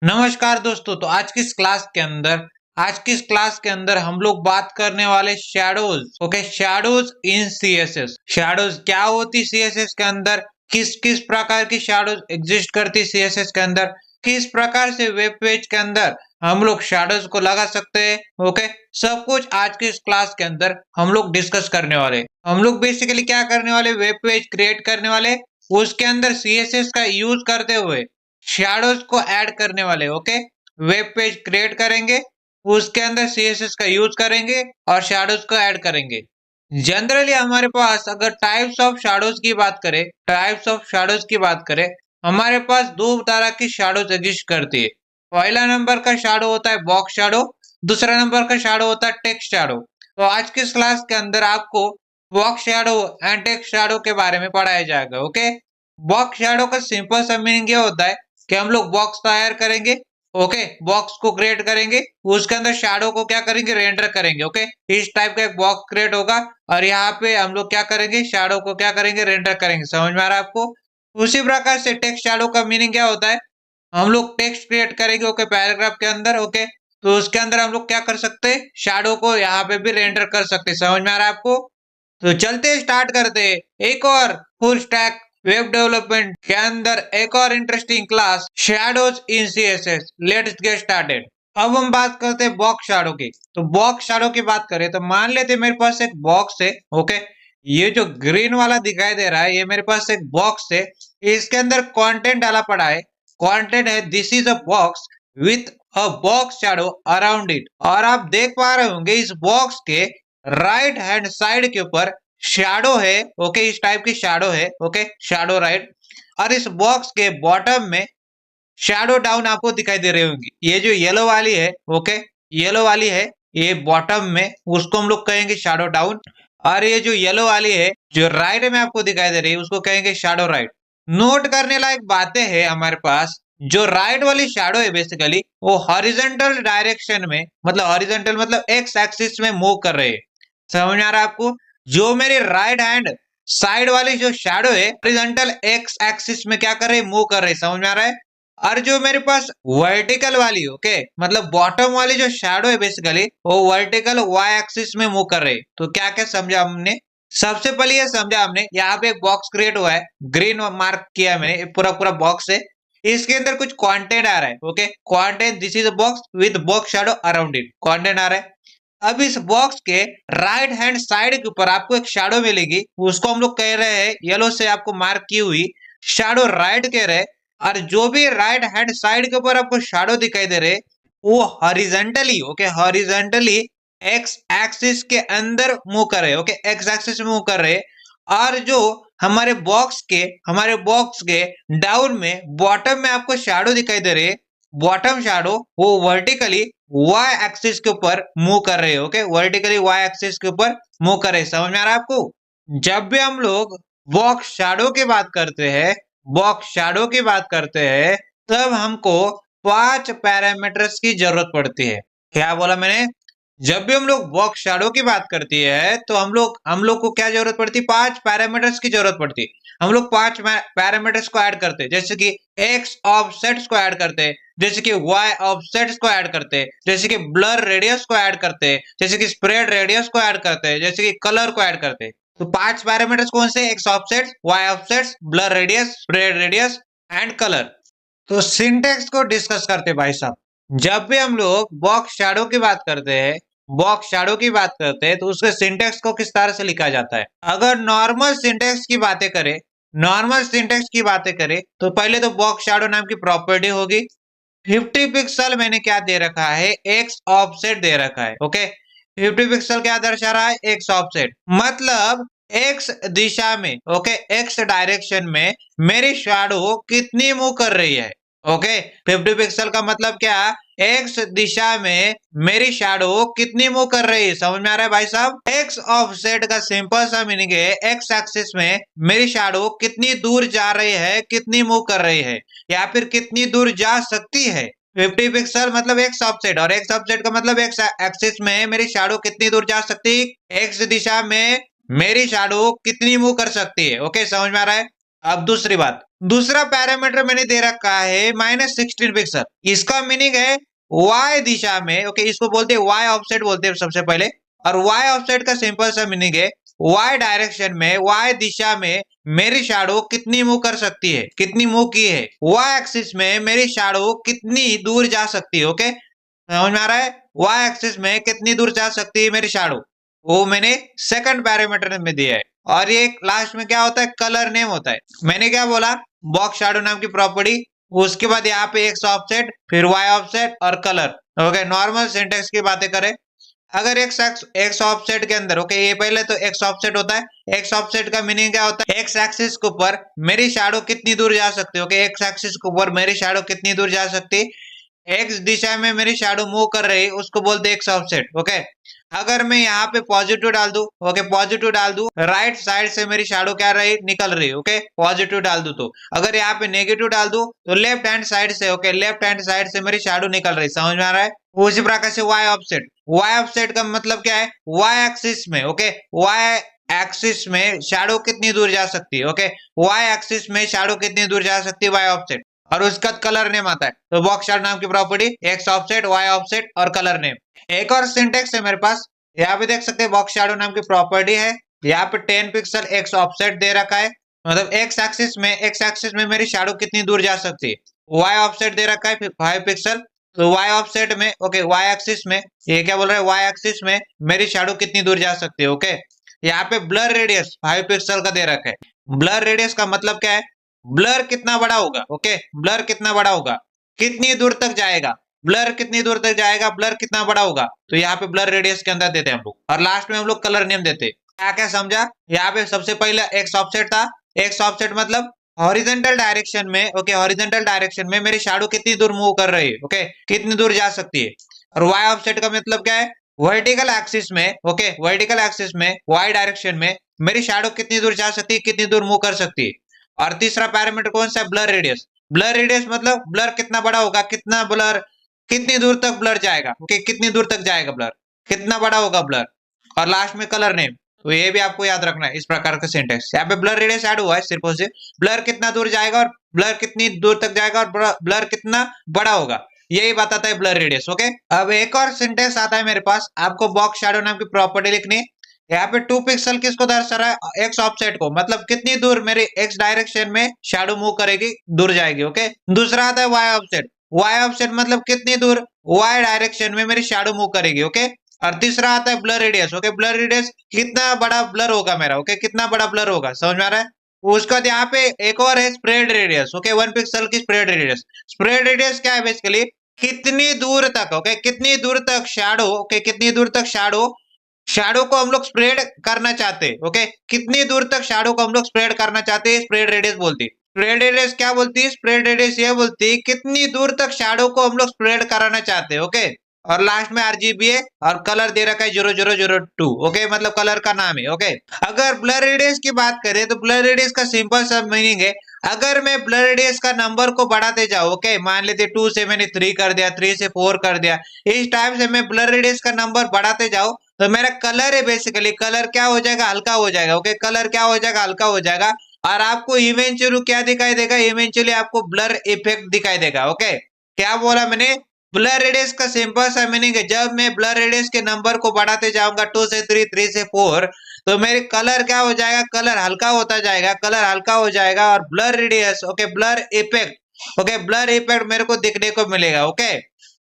नमस्कार दोस्तों। तो आज की इस क्लास के अंदर हम लोग बात करने वाले शैडोज। ओके, शैडोज इन सीएसएस। शैडोज क्या होती सीएसएस के अंदर, किस किस प्रकार की शैडोज एग्जिस्ट करती सीएसएस के अंदर, किस प्रकार से वेब पेज के अंदर हम लोग शैडोज को लगा सकते हैं। ओके, सब कुछ आज की इस क्लास के अंदर हम लोग डिस्कस करने वाले। हम लोग बेसिकली क्या करने वाले, वेब पेज क्रिएट करने वाले, उसके अंदर सीएसएस का यूज करते हुए शैडोज को ऐड करने वाले। ओके, वेब पेज क्रिएट करेंगे, उसके अंदर सीएसएस का यूज करेंगे और शैडोज को ऐड करेंगे। जनरली हमारे पास अगर टाइप्स ऑफ शैडोज की बात करें, हमारे पास दो तरह की शैडोज एग्जिस्ट करती है। पहला नंबर का शैडो होता है बॉक्स शैडो, दूसरा नंबर का शैडो होता है टेक्स्ट शैडो। तो आज के इस क्लास के अंदर आपको box shadow and text shadow के बारे में पढ़ाया जाएगा। ओके, बॉक्स शैडो का सिंपल सा मीनिंग ये होता है कि हम लोग बॉक्स तैयार करेंगे। ओके, बॉक्स को क्रिएट करेंगे, उसके अंदर शैडो को क्या करेंगे, रेंडर करेंगे। ओके, इस टाइप का एक बॉक्स क्रिएट होगा और यहाँ पे हम लोग क्या करेंगे, शैडो को क्या करेंगे, रेंडर करेंगे। समझ में आ रहा है आपको? उसी प्रकार से टेक्स्ट शैडो का मीनिंग क्या होता है, हम लोग टेक्स्ट क्रिएट करेंगे। ओके, पैराग्राफ के अंदर। ओके, तो उसके अंदर हम लोग क्या कर सकते हैं, शैडो को यहाँ पे भी रेंडर कर सकते हैं। समझ में आ रहा है आपको? तो चलते स्टार्ट करते हैं एक और फुल स्टैक वेब डेवलपमेंट के अंदर एक और interesting class, shadows in CSS. Let's get started. अब हम बात करते हैं बॉक्स शैडो की। तो बॉक्स शैडो की बात करें तो मान लेते मेरे पास एक बॉक्स है। ओके, ये जो ग्रीन वाला दिखाई दे रहा है, ये मेरे पास एक बॉक्स है। इसके अंदर कंटेंट डाला पड़ा है। कंटेंट है this is a box with a box shadow around it. और आप देख पा रहे होंगे इस बॉक्स के राइट हैंड साइड के ऊपर शैडो है। ओके, इस टाइप की शैडो है। Okay, shadow right. और इस बॉक्स के बॉटम में शैडो डाउन आपको दिखाई दे रही होंगी। ये जो येलो वाली है, ओके, येलो वाली है, ये बॉटम में, उसको हम लोग कहेंगे शैडो डाउन। और ये जो येलो वाली है जो राइट में आपको दिखाई दे रही है, उसको कहेंगे शैडो राइट। नोट करने लायक बातें हैं हमारे पास। जो राइट वाली शैडो है बेसिकली वो हॉरिजॉन्टल डायरेक्शन में, मतलब हॉरिजॉन्टल मतलब एक्स एक्सिस में मूव कर रहे हैं। समझ में आ रहा है आपको? जो मेरी राइट हैंड साइड वाली जो शैडो है हॉरिजॉन्टल एक्स एक्सिस में क्या कर रही है, मूव कर रही है। समझ में आ रहा है? और जो मेरे पास वर्टिकल वाली, ओके, मतलब बॉटम वाली जो शैडो है बेसिकली वो वर्टिकल वाई एक्सिस में मूव कर रही है। तो क्या क्या समझा हमने? सबसे पहले ये समझा हमने, यहाँ पे एक बॉक्स क्रिएट हुआ है, ग्रीन मार्क किया मैंने, पूरा पूरा बॉक्स है। इसके अंदर कुछ कंटेंट आ रहा है। Okay, content this is a box with box shadow around it, content आ रहा है। अब इस बॉक्स के राइट हैंड साइड के ऊपर आपको एक शैडो मिलेगी, उसको हम लोग कह रहे हैं येलो से आपको मार्क की हुई शैडो राइट कह रहे हैं। और जो भी राइट हैंड साइड के ऊपर आपको शैडो दिखाई दे रहे वो horizontally, okay, horizontally x axis के अंदर मूव कर रहे। ओके, एक्स एक्सिस में मूव कर रहे। और जो हमारे बॉक्स के डाउन में बॉटम में आपको शैडो दिखाई दे रहे, बॉटम शैडो वो वर्टिकली वाई एक्सिस के ऊपर मूव कर रहे हैं। ओके, वर्टिकली वाई एक्सिस के ऊपर मूव कर रहे हैं। समझ में आ रहा है आपको? जब भी हम लोग बॉक्स शैडो की बात करते हैं, तब हमको 5 पैरामीटर्स की जरूरत पड़ती है। क्या बोला मैंने? जब भी हम लोग बॉक्स शैडो की बात करती है तो हम लोग को क्या जरूरत पड़ती है, 5 पैरामीटर्स की जरूरत पड़ती है। हम लोग 5 पैरामीटर्स को ऐड करते हैं, जैसे कि एक्स ऑफसेट्स को ऐड करते हैं, जैसे कि वाई ऑफसेट्स को ऐड करते हैं, जैसे कि ब्लर रेडियस को ऐड करते हैं, जैसे कि स्प्रेड रेडियस को ऐड करते हैं, जैसे कि कलर को ऐड करते हैं। तो 5 पैरामीटर्स कौन से? X offsets, Y offsets, blur radius, spread radius and colour. तो सिंटेक्स को डिस्कस करते हैं भाई साहब। जब भी हम लोग बॉक्स शैडो की बात करते हैं तो उसके सिंटेक्स को किस तरह से लिखा जाता है? अगर नॉर्मल सिंटेक्स की बातें करें तो पहले तो बॉक्स शैडो नाम की प्रॉपर्टी होगी। 50 पिक्सल मैंने क्या दे रखा है, एक्स ऑफसेट दे रखा है। ओके, 50 पिक्सल क्या दर्शा रहा है, एक्स ऑफसेट, मतलब एक्स दिशा में, ओके, एक्स डायरेक्शन में मेरी शैडो कितनी मूव कर रही है। ओके, 50 पिक्सल का मतलब क्या, एक्स दिशा में मेरी शैडो कितनी मूव कर रही है। समझ में आ रहा है भाई साहब? एक्स ऑफसेट का सिंपल सा मीनिंग है एक्स एक्सिस में मेरी शैडो कितनी दूर जा रही है, कितनी मूव कर रही है, या फिर कितनी दूर जा सकती है। 50 पिक्सल मतलब एक्स ऑफसेट, और एक्स ऑफसेट का मतलब एक्स एक्सिस में मेरी शैडो कितनी दूर जा सकती है, एक्स दिशा में मेरी शैडो कितनी मूव कर सकती है। ओके, समझ में आ रहा है? अब दूसरी बात, दूसरा पैरामीटर मैंने दे रखा है -16 पिक्सल। इसका मीनिंग है y दिशा में, ओके, इसको बोलते हैं y ऑफसेट बोलते हैं सबसे पहले। और y ऑफसेट का सिंपल सा मीनिंग है y डायरेक्शन में, y दिशा में मेरी शैडो कितनी मूव कर सकती है, कितनी मूव की है। y एक्सिस में मेरी शैडो कितनी दूर जा सकती है। ओके, समझ में आ रहा है? y एक्सिस में कितनी दूर जा सकती है मेरी शैडो, वो मैंने सेकंड पैरामीटर में दिया है। और ये लास्ट में क्या होता है, कलर नेम होता है। मैंने क्या बोला, बॉक्स शैडो नाम की प्रॉपर्टी, उसके बाद यहाँ पे एक्स ऑफसेट, फिर वाई ऑफसेट और कलर। ओके, नॉर्मल सिंटेक्स की बातें करें, अगर एक्स ऑफसेट के अंदर, ओके, ये पहले तो एक्स ऑफसेट होता है। एक्स ऑफसेट का मीनिंग क्या होता है, एक्स एक्सिस के ऊपर मेरी शैडो कितनी दूर जा सकती है। ओके, एक्स एक्सिस के ऊपर मेरी शैडो कितनी दूर जा सकती है, एक्स दिशा में मेरी शैडो मूव कर रही है, उसको बोलते हैं एक्स ऑफसेट। ओके, अगर मैं यहाँ पे पॉजिटिव डाल दूं, ओके, पॉजिटिव डाल दूं, राइट साइड से मेरी शैडो क्या रही, निकल रही है। ओके, पॉजिटिव डाल दूं तो, अगर यहाँ पे नेगेटिव डाल दूं तो लेफ्ट हैंड साइड से, ओके, लेफ्ट हैंड साइड से मेरी शैडो निकल रही है। समझ में आ रहा है? उसी प्रकार से वाई ऑफसेट, वाई ऑफसेट का मतलब क्या है, वाई एक्सिस में, ओके, वाई एक्सिस में शैडो कितनी दूर जा सकती है। ओके, वाई एक्सिस में शैडो कितनी दूर जा सकती है, वाई ऑफसेट। और उसका कलर नेम आता है, तो बॉक्स शैडो नाम की property, X offset, Y offset और कलर नेम। एक और सिंटेक्स है मेरे पास, यहाँ पे देख सकते हैं बॉक्स शैडो नाम की प्रॉपर्टी है। यहाँ पे 10 पिक्सल एक्स ऑफसेट दे रखा है, मतलब एक्स एक्सिस में मेरी शैडो कितनी दूर जा सकती है। वाई ऑफसेट दे रखा है 5 पिक्सल, तो वाई ऑफसेट में, ओके, वाई एक्सिस में, ये क्या बोल रहा है, वाई एक्सिस में मेरी शैडो कितनी दूर जा सकती है। ओके, यहाँ पे ब्लर रेडियस 5 पिक्सल का दे रखा है। ब्लर रेडियस का मतलब क्या है, ब्लर कितना बड़ा होगा। ओके, ब्लर कितना बड़ा होगा, कितनी दूर तक जाएगा, ब्लर कितनी दूर तक जाएगा, ब्लर कितना बड़ा होगा, तो यहाँ पे ब्लर रेडियस के अंदर देते हैं हम लोग। और लास्ट में हम लोग कलर नेम देते हैं। क्या क्या समझा, यहाँ पे सबसे पहले एक्स ऑफसेट था। एक्स ऑफसेट मतलब हॉरिजॉन्टल डायरेक्शन में, ओके, हॉरिजॉन्टल डायरेक्शन में मेरी शैडो कितनी दूर मूव कर रही है, ओके, कितनी दूर जा सकती है। और वाई ऑफसेट का मतलब क्या है, वर्टिकल एक्सिस में, ओके, वर्टिकल एक्सिस में वाई डायरेक्शन में मेरी शैडो कितनी दूर जा सकती है, कितनी दूर मूव कर सकती है। और तीसरा पैरामीटर कौन सा है, ब्लर रेडियस। ब्लर रेडियस मतलब ब्लर कितना बड़ा होगा, कितना ब्लर, कितनी दूर तक ब्लर जाएगा। ओके, कितनी दूर तक जाएगा ब्लर, कितना बड़ा होगा ब्लर। और लास्ट में कलर नेम, तो ये भी आपको याद रखना है। इस प्रकार का सिंटेक्स, यहाँ पे ब्लर रेडियस ऐड हुआ है सिर्फ और सिर्फ, ब्लर कितना दूर जाएगा और ब्लर कितनी दूर तक जाएगा और ब्लर कितना बड़ा होगा, यही बताता है ब्लर रेडियस। ओके, अब एक और सिंटेक्स आता है मेरे पास, आपको बॉक्स शैडो नाम की प्रॉपर्टी लिखनी है। यहाँ पे 2 पिक्सल किसको दर्शा रहा है, एक्स ऑफसेट को, मतलब कितनी दूर मेरे एक्स डायरेक्शन में शैडो मूव करेगी, दूर जाएगी। ओके, दूसरा आता है वाई ऑफसेट। वाई ऑफसेट मतलब कितनी दूर वाई डायरेक्शन में मेरी शैडो मूव करेगी। ओके, और तीसरा आता है blur radius. Okay, blur radius कितना बड़ा ब्लर होगा मेरा, ओके, कितना बड़ा ब्लर होगा, समझ में आ रहा है? उसके बाद यहाँ पे एक और है स्प्रेड रेडियस। ओके, 1 पिक्सल की स्प्रेड रेडियस। स्प्रेड रेडियस क्या है, बेसिकली कितनी दूर तक, ओके, कितनी दूर तक शैडो, ओके, कितनी दूर तक शैडो को हम लोग स्प्रेड करना चाहते हैं। ओके, कितनी दूर तक शैडो को हम लोग स्प्रेड करना चाहते हैं, स्प्रेड रेडियस बोलती है। स्प्रेड रेडियस क्या बोलती है, स्प्रेड रेडियस ये बोलती है कितनी दूर तक शैडो को हम लोग स्प्रेड कराना चाहते हैं। ओके, और लास्ट में RGBA और कलर दे रखा है 0002। ओके, मतलब कलर का नाम है। ओके, अगर ब्लर रेडियस की बात करें तो ब्लर रेडियस का सिंपल सा मीनिंग है, अगर मैं ब्लर रेडियस का नंबर को बढ़ाते जाऊं, ओके, मान लेते 2 से मैंने 3 कर दिया, 3 से 4 कर दिया, इस टाइप से मैं ब्लर रेडियस का नंबर बढ़ाते जाऊं, तो मेरा कलर है बेसिकली, कलर क्या हो जाएगा, हल्का हो जाएगा। ओके, कलर क्या हो जाएगा, हल्का हो जाएगा। और आपको इवेंचुअली क्या दिखाई देगा, इवेंचुअली आपको ब्लर इफेक्ट दिखाई देगा। ओके, क्या बोला मैंने, ब्लर रेडियस का सिंपल सा मीनिंग है, जब मैं ब्लर रेडियस के नंबर को बढ़ाते जाऊंगा 2 से 3, 3 से 4, तो मेरे कलर क्या हो जाएगा, कलर हल्का होता जाएगा, कलर हल्का हो जाएगा। और blur radius, okay, blur effect, okay, blur effect मेरे को दिखने को मिलेगा। ओके,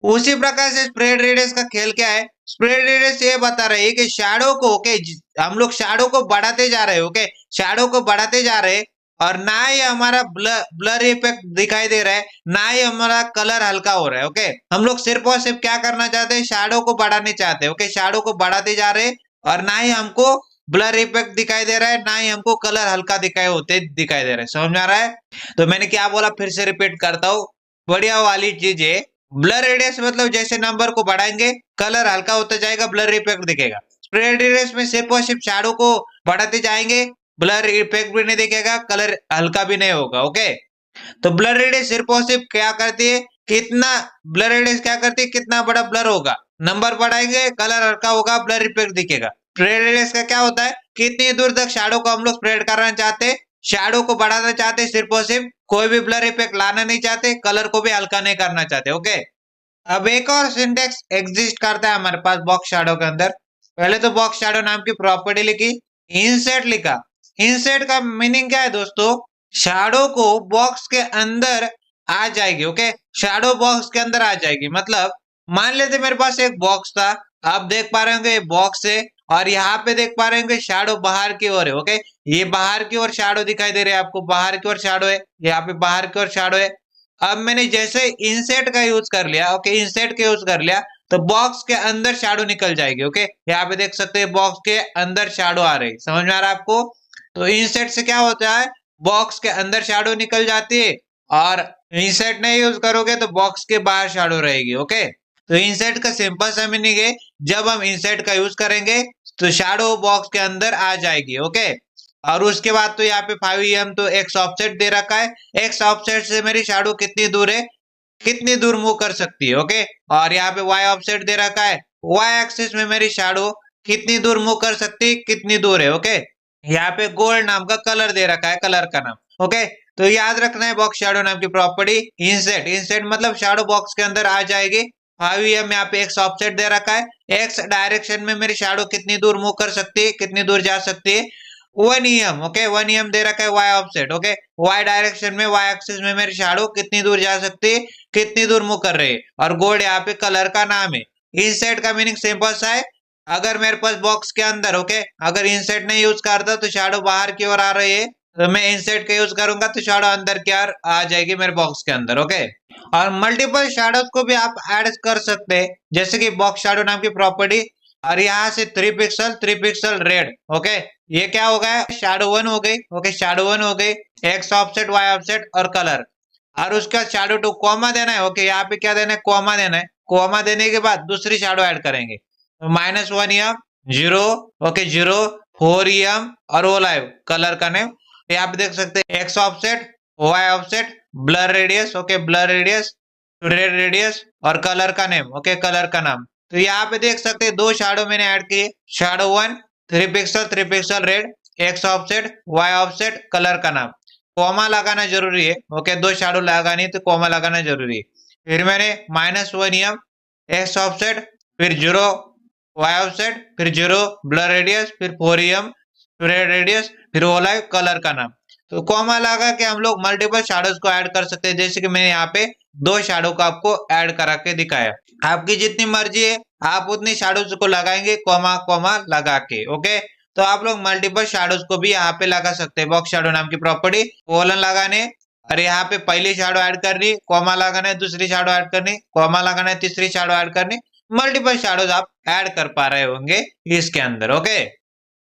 उसी प्रकार से स्प्रेड रेडियस का खेल क्या है, स्प्रेड रेडियस ये बता रही है कि शैडो को, ओके, हम लोग शैडो को बढ़ाते जा रहे हैं। ओके, शैडो को बढ़ाते जा रहे हैं, और ना ही हमारा ब्लर इफेक्ट दिखाई दे रहा है, ना ही हमारा कलर हल्का हो रहा है। ओके, हम लोग सिर्फ और सिर्फ क्या करना चाहते हैं, शैडो को बढ़ाने चाहते हैं। ओके, शैडो को बढ़ाते जा रहे हैं, और ना ही हमको ब्लर इफेक्ट दिखाई दे रहा है, ना ही हमको कलर हल्का दिखाई दे रहा है। समझ में आ रहा है? तो मैंने क्या बोला, फिर से रिपीट करता हूँ, बढ़िया वाली चीज है। ब्लर रेडियस मतलब जैसे नंबर को बढ़ाएंगे कलर हल्का होता जाएगा, ब्लर इफेक्ट दिखेगा। स्प्रेड रेडियस में सिर्फ और सिर्फ शैडो को बढ़ाते जाएंगे, ब्लर इफेक्ट भी नहीं दिखेगा, कलर हल्का भी नहीं होगा। ओके, तो ब्लर रेडियस सिर्फ और सिर्फ क्या करती है, कितना ब्लर रेडियस क्या करती है, कितना बड़ा ब्लर होगा, नंबर बढ़ाएंगे कलर हल्का होगा, ब्लर इफेक्ट दिखेगा। स्प्रेड रेडियस का क्या होता है, कितनी दूर तक शैडो को हम लोग स्प्रेड करना चाहते हैं, शैडो को बढ़ाना चाहते सिर्फ और सिर्फ, कोई भी ब्लर इफेक्ट लाना नहीं चाहते, कलर को भी हल्का नहीं करना चाहते। ओके, अब एक और सिंटेक्स एग्जिस्ट करता है हमारे पास बॉक्स शैडो के अंदर। पहले तो बॉक्स शैडो नाम की प्रॉपर्टी लिखी, इंसर्ट लिखा। इंसर्ट का मीनिंग क्या है दोस्तों? शैडो को बॉक्स के अंदर आ जाएगी। ओके, शैडो बॉक्स के अंदर आ जाएगी। मतलब मान लेते मेरे पास एक बॉक्स था, आप देख पा रहे होंगे ये बॉक्स है, और यहाँ पे देख पा रहे होंगे शैडो बाहर की ओर है। ओके, ये बाहर की ओर शैडो दिखाई दे रहा है आपको, बाहर की ओर शैडो है, यहाँ पे बाहर की ओर शैडो है। अब मैंने जैसे इंसर्ट का यूज कर लिया, ओके, इंसर्ट का यूज कर लिया, तो बॉक्स के अंदर शैडो निकल जाएगी। ओके, यहाँ पे देख सकते हैं बॉक्स के अंदर शैडो आ रही, समझ में आ रहा है आपको? तो इंसर्ट से क्या होता है, बॉक्स के अंदर शैडो निकल जाती है, और इंसर्ट नहीं यूज करोगे तो बॉक्स के बाहर शैडो रहेगी। ओके, तो इंसर्ट का सिंपल सा मीनिंग है, जब हम इंसर्ट का यूज करेंगे तो शैडो बॉक्स के अंदर आ जाएगी। ओके, और उसके बाद तो यहाँ पे 5em तो एक्स ऑफसेट दे रखा है, एक्स ऑफसेट से मेरी शैडो कितनी दूर है, कितनी दूर मूव कर सकती है। ओके, और यहाँ पे वाई ऑफसेट दे रखा है, वाई एक्सिस में मेरी शैडो कितनी दूर मूव कर सकती है, कितनी दूर है। ओके, यहाँ पे गोल्ड नाम का कलर दे रखा है, कलर का नाम। ओके, तो याद रखना है बॉक्स शैडो नाम की प्रॉपर्टी इंसर्ट। इंसर्ट मतलब शैडो बॉक्स के अंदर आ जाएगी। 5em यहाँ पे एक्स ऑफसेट दे रखा है, एक्स डायरेक्शन में मेरी शैडो कितनी दूर मूव कर सकती है, कितनी दूर जा सकती है, 1em। ओके, 1em दे रखा है Y offset. Okay, Y direction में, वाई एक्सिस में मेरी शैडो कितनी दूर जा सकती है, कितनी दूर मूव कर रही है, और गोल्ड यहाँ पे कलर का नाम है। इंसर्ट का मीनिंग सिंपल सा है, अगर मेरे पास बॉक्स के अंदर, ओके, अगर इंसर्ट नहीं यूज करता तो शैडो बाहर की ओर आ रही है, तो मैं इंसर्ट का यूज करूंगा तो शैडो अंदर की ओर आ जाएगी मेरे बॉक्स के अंदर। ओके, और मल्टीपल शैडोज को भी आप ऐड कर सकते हैं, जैसे कि बॉक्स शैडो नाम की प्रॉपर्टी, और यहाँ से 3 पिक्सल रेड। ओके, ये क्या हो गया, शैडो 1 हो गई। ओके, शैडो 1 हो गई, एक्स ऑफसेट, वाई ऑफसेट और कलर, और उसका शैडो 2 कॉमा देना है। ओके, यहाँ पे क्या देना है, कॉमा देना है। कॉमा देने के बाद दूसरी शैडो ऐड करेंगे, -1em 0, ओके 0, 4em और वो लाइव कलर का नेम। यहाँ पे देख सकते हैं X offset, Y offset, blur radius, okay blur radius, red radius और कलर का नेम, ओके कलर का नाम। तो यहाँ पे देख सकते हैं 2 शैडो मैंने ऐड किए, shadow 1 3 pixel red, X offset, Y offset, colour का नाम। कॉमा लगाना जरूरी है। ओके, 2 शैडो लगानी है तो कॉमा लगाना जरूरी है। फिर मैंने -1em एक्स ऑफसेट, फिर 0 वाई ऑफसेट, फिर 0 ब्लर रेडियस, फिर 4em रेड रेडियस, फिर वो लाइव कलर का नाम। तो कॉमा लगा के हम लोग मल्टीपल शैडोज को ऐड कर सकते हैं, जैसे कि मैंने यहाँ पे 2 शैडो को आपको ऐड करा के दिखाया। आपकी जितनी मर्जी है आप उतनी शैडोज को लगाएंगे कॉमा कॉमा लगा के। ओके, तो आप लोग मल्टीपल शैडोज को भी यहाँ पे लगा सकते हैं। बॉक्स शैडो नाम की प्रॉपर्टी, कोलन लगाने, और यहाँ पे पहली शैडो ऐड करनी, कॉमा लगाना है, दूसरी शैडो ऐड करनी, कॉमा लगाना है, तीसरी शैडो ऐड करनी। मल्टीपल शैडोज आप ऐड कर पा रहे होंगे इसके अंदर। ओके,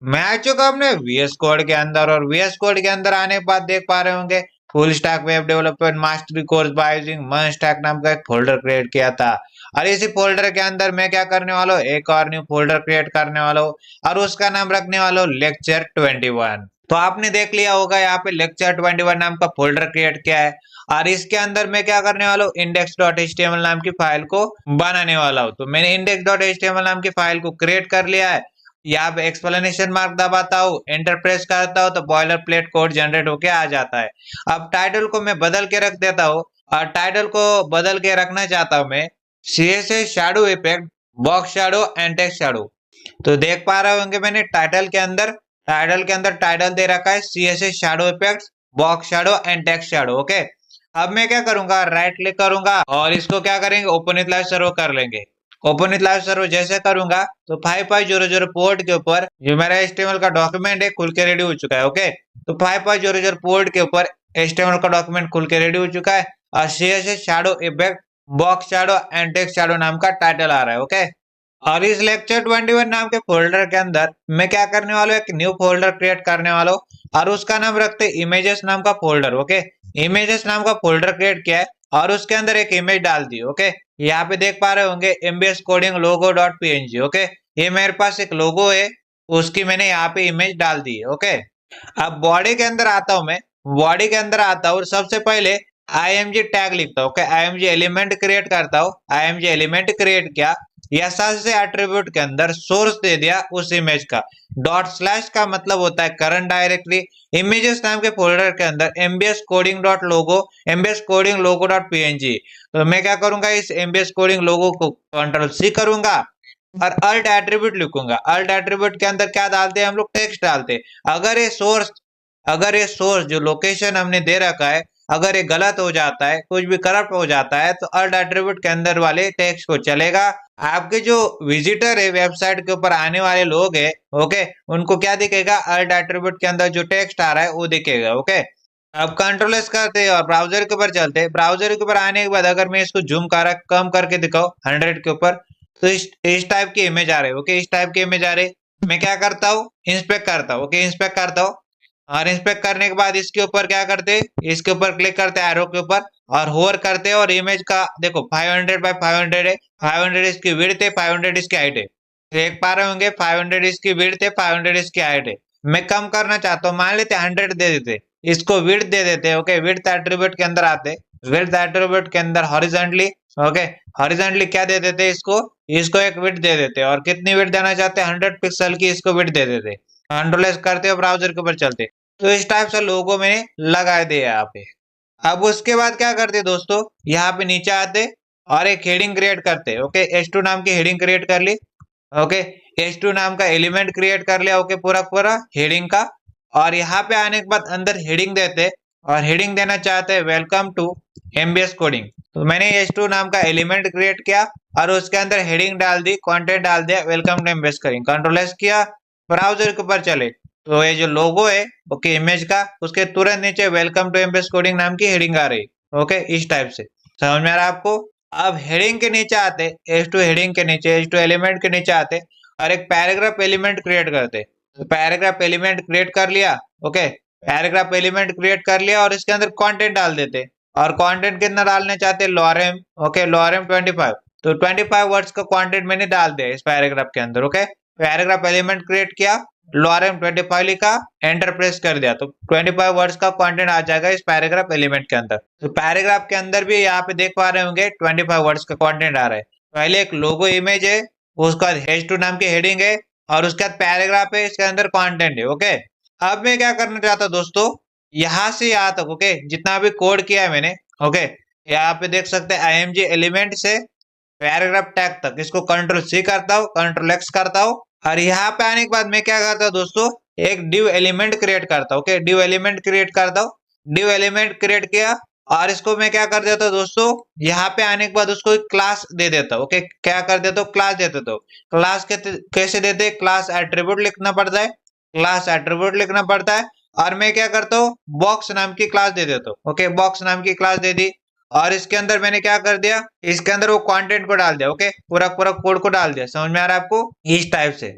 मैं आ चुका अपने VS कोड के अंदर, और VS कोड के अंदर आने के बाद देख पा रहे होंगे full stack web development mastery course by using MERN stack नाम का एक फोल्डर क्रिएट किया था। और इसी फोल्डर के अंदर मैं क्या करने वाला हूँ, एक और न्यू फोल्डर क्रिएट करने वाला हूँ, और उसका नाम रखने वाला हूँ लेक्चर 21। तो आपने देख लिया होगा यहाँ पे लेक्चर 21 नाम का फोल्डर क्रिएट किया है, और इसके अंदर मैं क्या करने वाला हूँ, index.html नाम की फाइल को बनाने वाला हूँ। तो मैंने index.html नाम की फाइल को क्रिएट कर लिया है। यहाँ पे एक्सप्लेनेशन मार्क दबाता हूँ, एंटर प्रेस करता हूँ, तो बॉयलर प्लेट कोड जनरेट होके आ जाता है। अब टाइटल को मैं बदल के रख देता हूँ, और टाइटल को बदल के रखना चाहता हूँ मैं CSS shadow effect box shadow and text shadow. तो देख पा रहे होंगे मैंने टाइटल के अंदर टाइटल दे रखा है CSS shadow effect box shadow and text shadow. Okay, अब मैं क्या करूंगा, राइट क्लिक करूंगा, और इसको क्या करेंगे, ओपन विथ लाइव सर्वर कर लेंगे। ओपन विथ लाइव सर्वर जैसे करूंगा तो 5500 पोर्ट के ऊपर जो मेरा HTML का डॉक्यूमेंट है खुल के रेडी हो चुका है। ओके, तो 5500 पोर्ट के ऊपर HTML का डॉक्यूमेंट खुल के रेडी हो चुका है, और CSS shadow effect box shadow and text shadow नाम का टाइटल आ रहा है। ओके, और इस लेक्चर 21 नाम के फोल्डर के अंदर मैं क्या करने वाला हूँ, एक न्यू फोल्डर क्रिएट करने वाला हूँ, और उसका नाम रखते इमेजेस नाम का फोल्डर। ओके, इमेजेस नाम का फोल्डर क्रिएट किया है, और उसके अंदर एक इमेज डाल दी। ओके, यहाँ पे देख पा रहे होंगे MBS कोडिंग लोगो .png। ओके, ये मेरे पास एक लोगो है, उसकी मैंने यहाँ पे इमेज डाल दी है। ओके, अब बॉडी के अंदर आता हूँ मैं, बॉडी के अंदर आता हूँ, सबसे पहले IMG टैग लिखता हूँ। ओके, IMG एलिमेंट क्रिएट करता हूँ, IMG एलिमेंट क्रिएट किया, या से एट्रीब्यूट के अंदर सोर्स दे दिया उस इमेज का। डॉट स्लैश का मतलब होता है करंट डायरेक्टरी। इमेजेस नाम के फोल्डर के अंदर mbs कोडिंग डॉट लोगो, mbs कोडिंग लोगो डॉट png। तो मैं क्या करूंगा, इस mbs कोडिंग लोगो को कंट्रोल सी करूंगा और अल्ट एट्रीब्यूट लिखूंगा। अल्ट एट्रीब्यूट के अंदर क्या डालते हैं हम लोग, टेक्स्ट डालते हैं। अगर ये सोर्स जो लोकेशन हमने दे रखा है अगर ये गलत हो जाता है, कुछ भी करप्ट हो जाता है, तो अल्ट एट्रीब्यूट के अंदर वाले टेक्स्ट को चलेगा। आपके जो विजिटर है वेबसाइट के ऊपर आने वाले लोग है, ओके, उनको क्या दिखेगा, अल्ट एट्रीब्यूट के अंदर जो टेक्स्ट आ रहा है वो दिखेगा। ओके, अब कंट्रोल एस करते हैं और ब्राउजर के ऊपर चलते हैं। ब्राउजर के ऊपर आने के बाद अगर मैं इसको जूम कम करके दिखाऊं 100 के ऊपर, तो इस टाइप की इमेज आ रही है। ओके, इस टाइप की इमेज आ रही। मैं क्या करता हूँ, इंस्पेक्ट करता हूँ। ओके, इंस्पेक्ट करता हूँ और इंस्पेक्ट करने के बाद इसके ऊपर क्या करते, इसके ऊपर क्लिक करते हैं एरो के ऊपर और होवर करते हैं और इमेज का देखो 500 बाय 500 है। 500 इसकी विड्थ है, 500 इसकी हाइट है। देख पा रहे होंगे 500 इसकी विड्थ है, 500 इसकी हाइट है। मैं कम करना चाहता हूँ, मान लेते 100 दे देते, इसको विड्थ दे देते। ओके, विड्थ एट्रीब्यूट के अंदर आते, विड्थ एट्रीब्यूट के अंदर हॉरिजॉन्टली, ओके, हॉरिजॉन्टली क्या दे देते, इसको एक विड्थ दे देते और कितनी विड्थ देना चाहते हैं, 100 पिक्सल की इसको विड्थ दे देते। कंट्रोल एस करते हो, ब्राउजर के ऊपर चलते। तो इस टाइप से लोगो मैंने लगा दिया यहाँ पे। अब उसके बाद क्या करते दोस्तों, यहाँ पे नीचे आते और एक हेडिंग क्रिएट करते। ओके, h2 नाम की हेडिंग क्रिएट कर ली। ओके, h2 नाम का एलिमेंट क्रिएट कर लिया। ओके, पूरा हेडिंग का। और यहाँ पे आने के बाद अंदर हेडिंग देते और हेडिंग देना चाहते हैं वेलकम टू mbs कोडिंग। तो मैंने h2 नाम का एलिमेंट क्रिएट किया और उसके अंदर हेडिंग डाल दी, कंटेंट डाल दिया welcome to mbs coding. Control S किया, ब्राउजर के ऊपर चले। तो ये जो लोगो है ओके इमेज का, उसके तुरंत नीचे वेलकम टू mbs कोडिंग नाम की हेडिंग आ रही। ओके, इस टाइप से समझ में आ रहा है आपको। अब हेडिंग के नीचे आते, h2 हेडिंग के नीचे, h2 एलिमेंट के नीचे आते और एक पैराग्राफ एलिमेंट क्रिएट करते। तो पैराग्राफ एलिमेंट क्रिएट कर लिया। ओके, पैराग्राफ एलिमेंट क्रिएट कर लिया और इसके अंदर कंटेंट डाल देते और कंटेंट कितना डालने चाहते, लॉरेम। Okay, lorem 25। तो 25 वर्ड्स का कंटेंट मैंने डाल दिया इस पैराग्राफ के अंदर। ओके, पैराग्राफ एलिमेंट क्रिएट किया, लॉरेम 25 लिखा, एंटर प्रेस कर दिया, तो 25 वर्ड्स का कंटेंट आ जाएगा इस पैराग्राफ एलिमेंट के अंदर। तो पैराग्राफ के अंदर भी यहाँ पे देख पा रहे होंगे 25 वर्ड्स का कंटेंट आ रहा है। पहले एक लोगो इमेज है, उसके बाद h2 नाम की हेडिंग है और उसके बाद पैराग्राफ है, इसके अंदर कंटेंट है। ओके, अब मैं क्या करना चाहता हूँ दोस्तों, यहाँ से यहाँ तक, ओके, जितना भी कोड किया है मैंने, ओके, यहाँ पे देख सकते हैं img एलिमेंट से पैराग्राफ टैग तक, इसको कंट्रोल सी करता हूँ, कंट्रोल एक्स करता हूँ और यहाँ पे आने के बाद मैं क्या करता हूँ दोस्तों, एक डिव एलिमेंट क्रिएट करता हूँ। ओके, डिव एलिमेंट क्रिएट करता हूँ, डिव एलिमेंट क्रिएट किया और इसको मैं क्या कर देता हूँ दोस्तों, यहाँ पे आने के बाद उसको एक क्लास दे देता हूँ। ओके, क्या कर देता हूँ, क्लास दे देता हूँ। क्लास कैसे देते, क्लास एट्रीब्यूट लिखना पड़ता है, क्लास एट्रीब्यूट लिखना पड़ता है और मैं क्या करता हूँ, बॉक्स नाम की क्लास दे देता हूँ। ओके, बॉक्स नाम की क्लास दे दी और इसके अंदर मैंने क्या कर दिया, इसके अंदर वो कंटेंट को डाल दिया। ओके, पूरा कोड को डाल दिया। समझ में आ रहा है आपको, इस टाइप से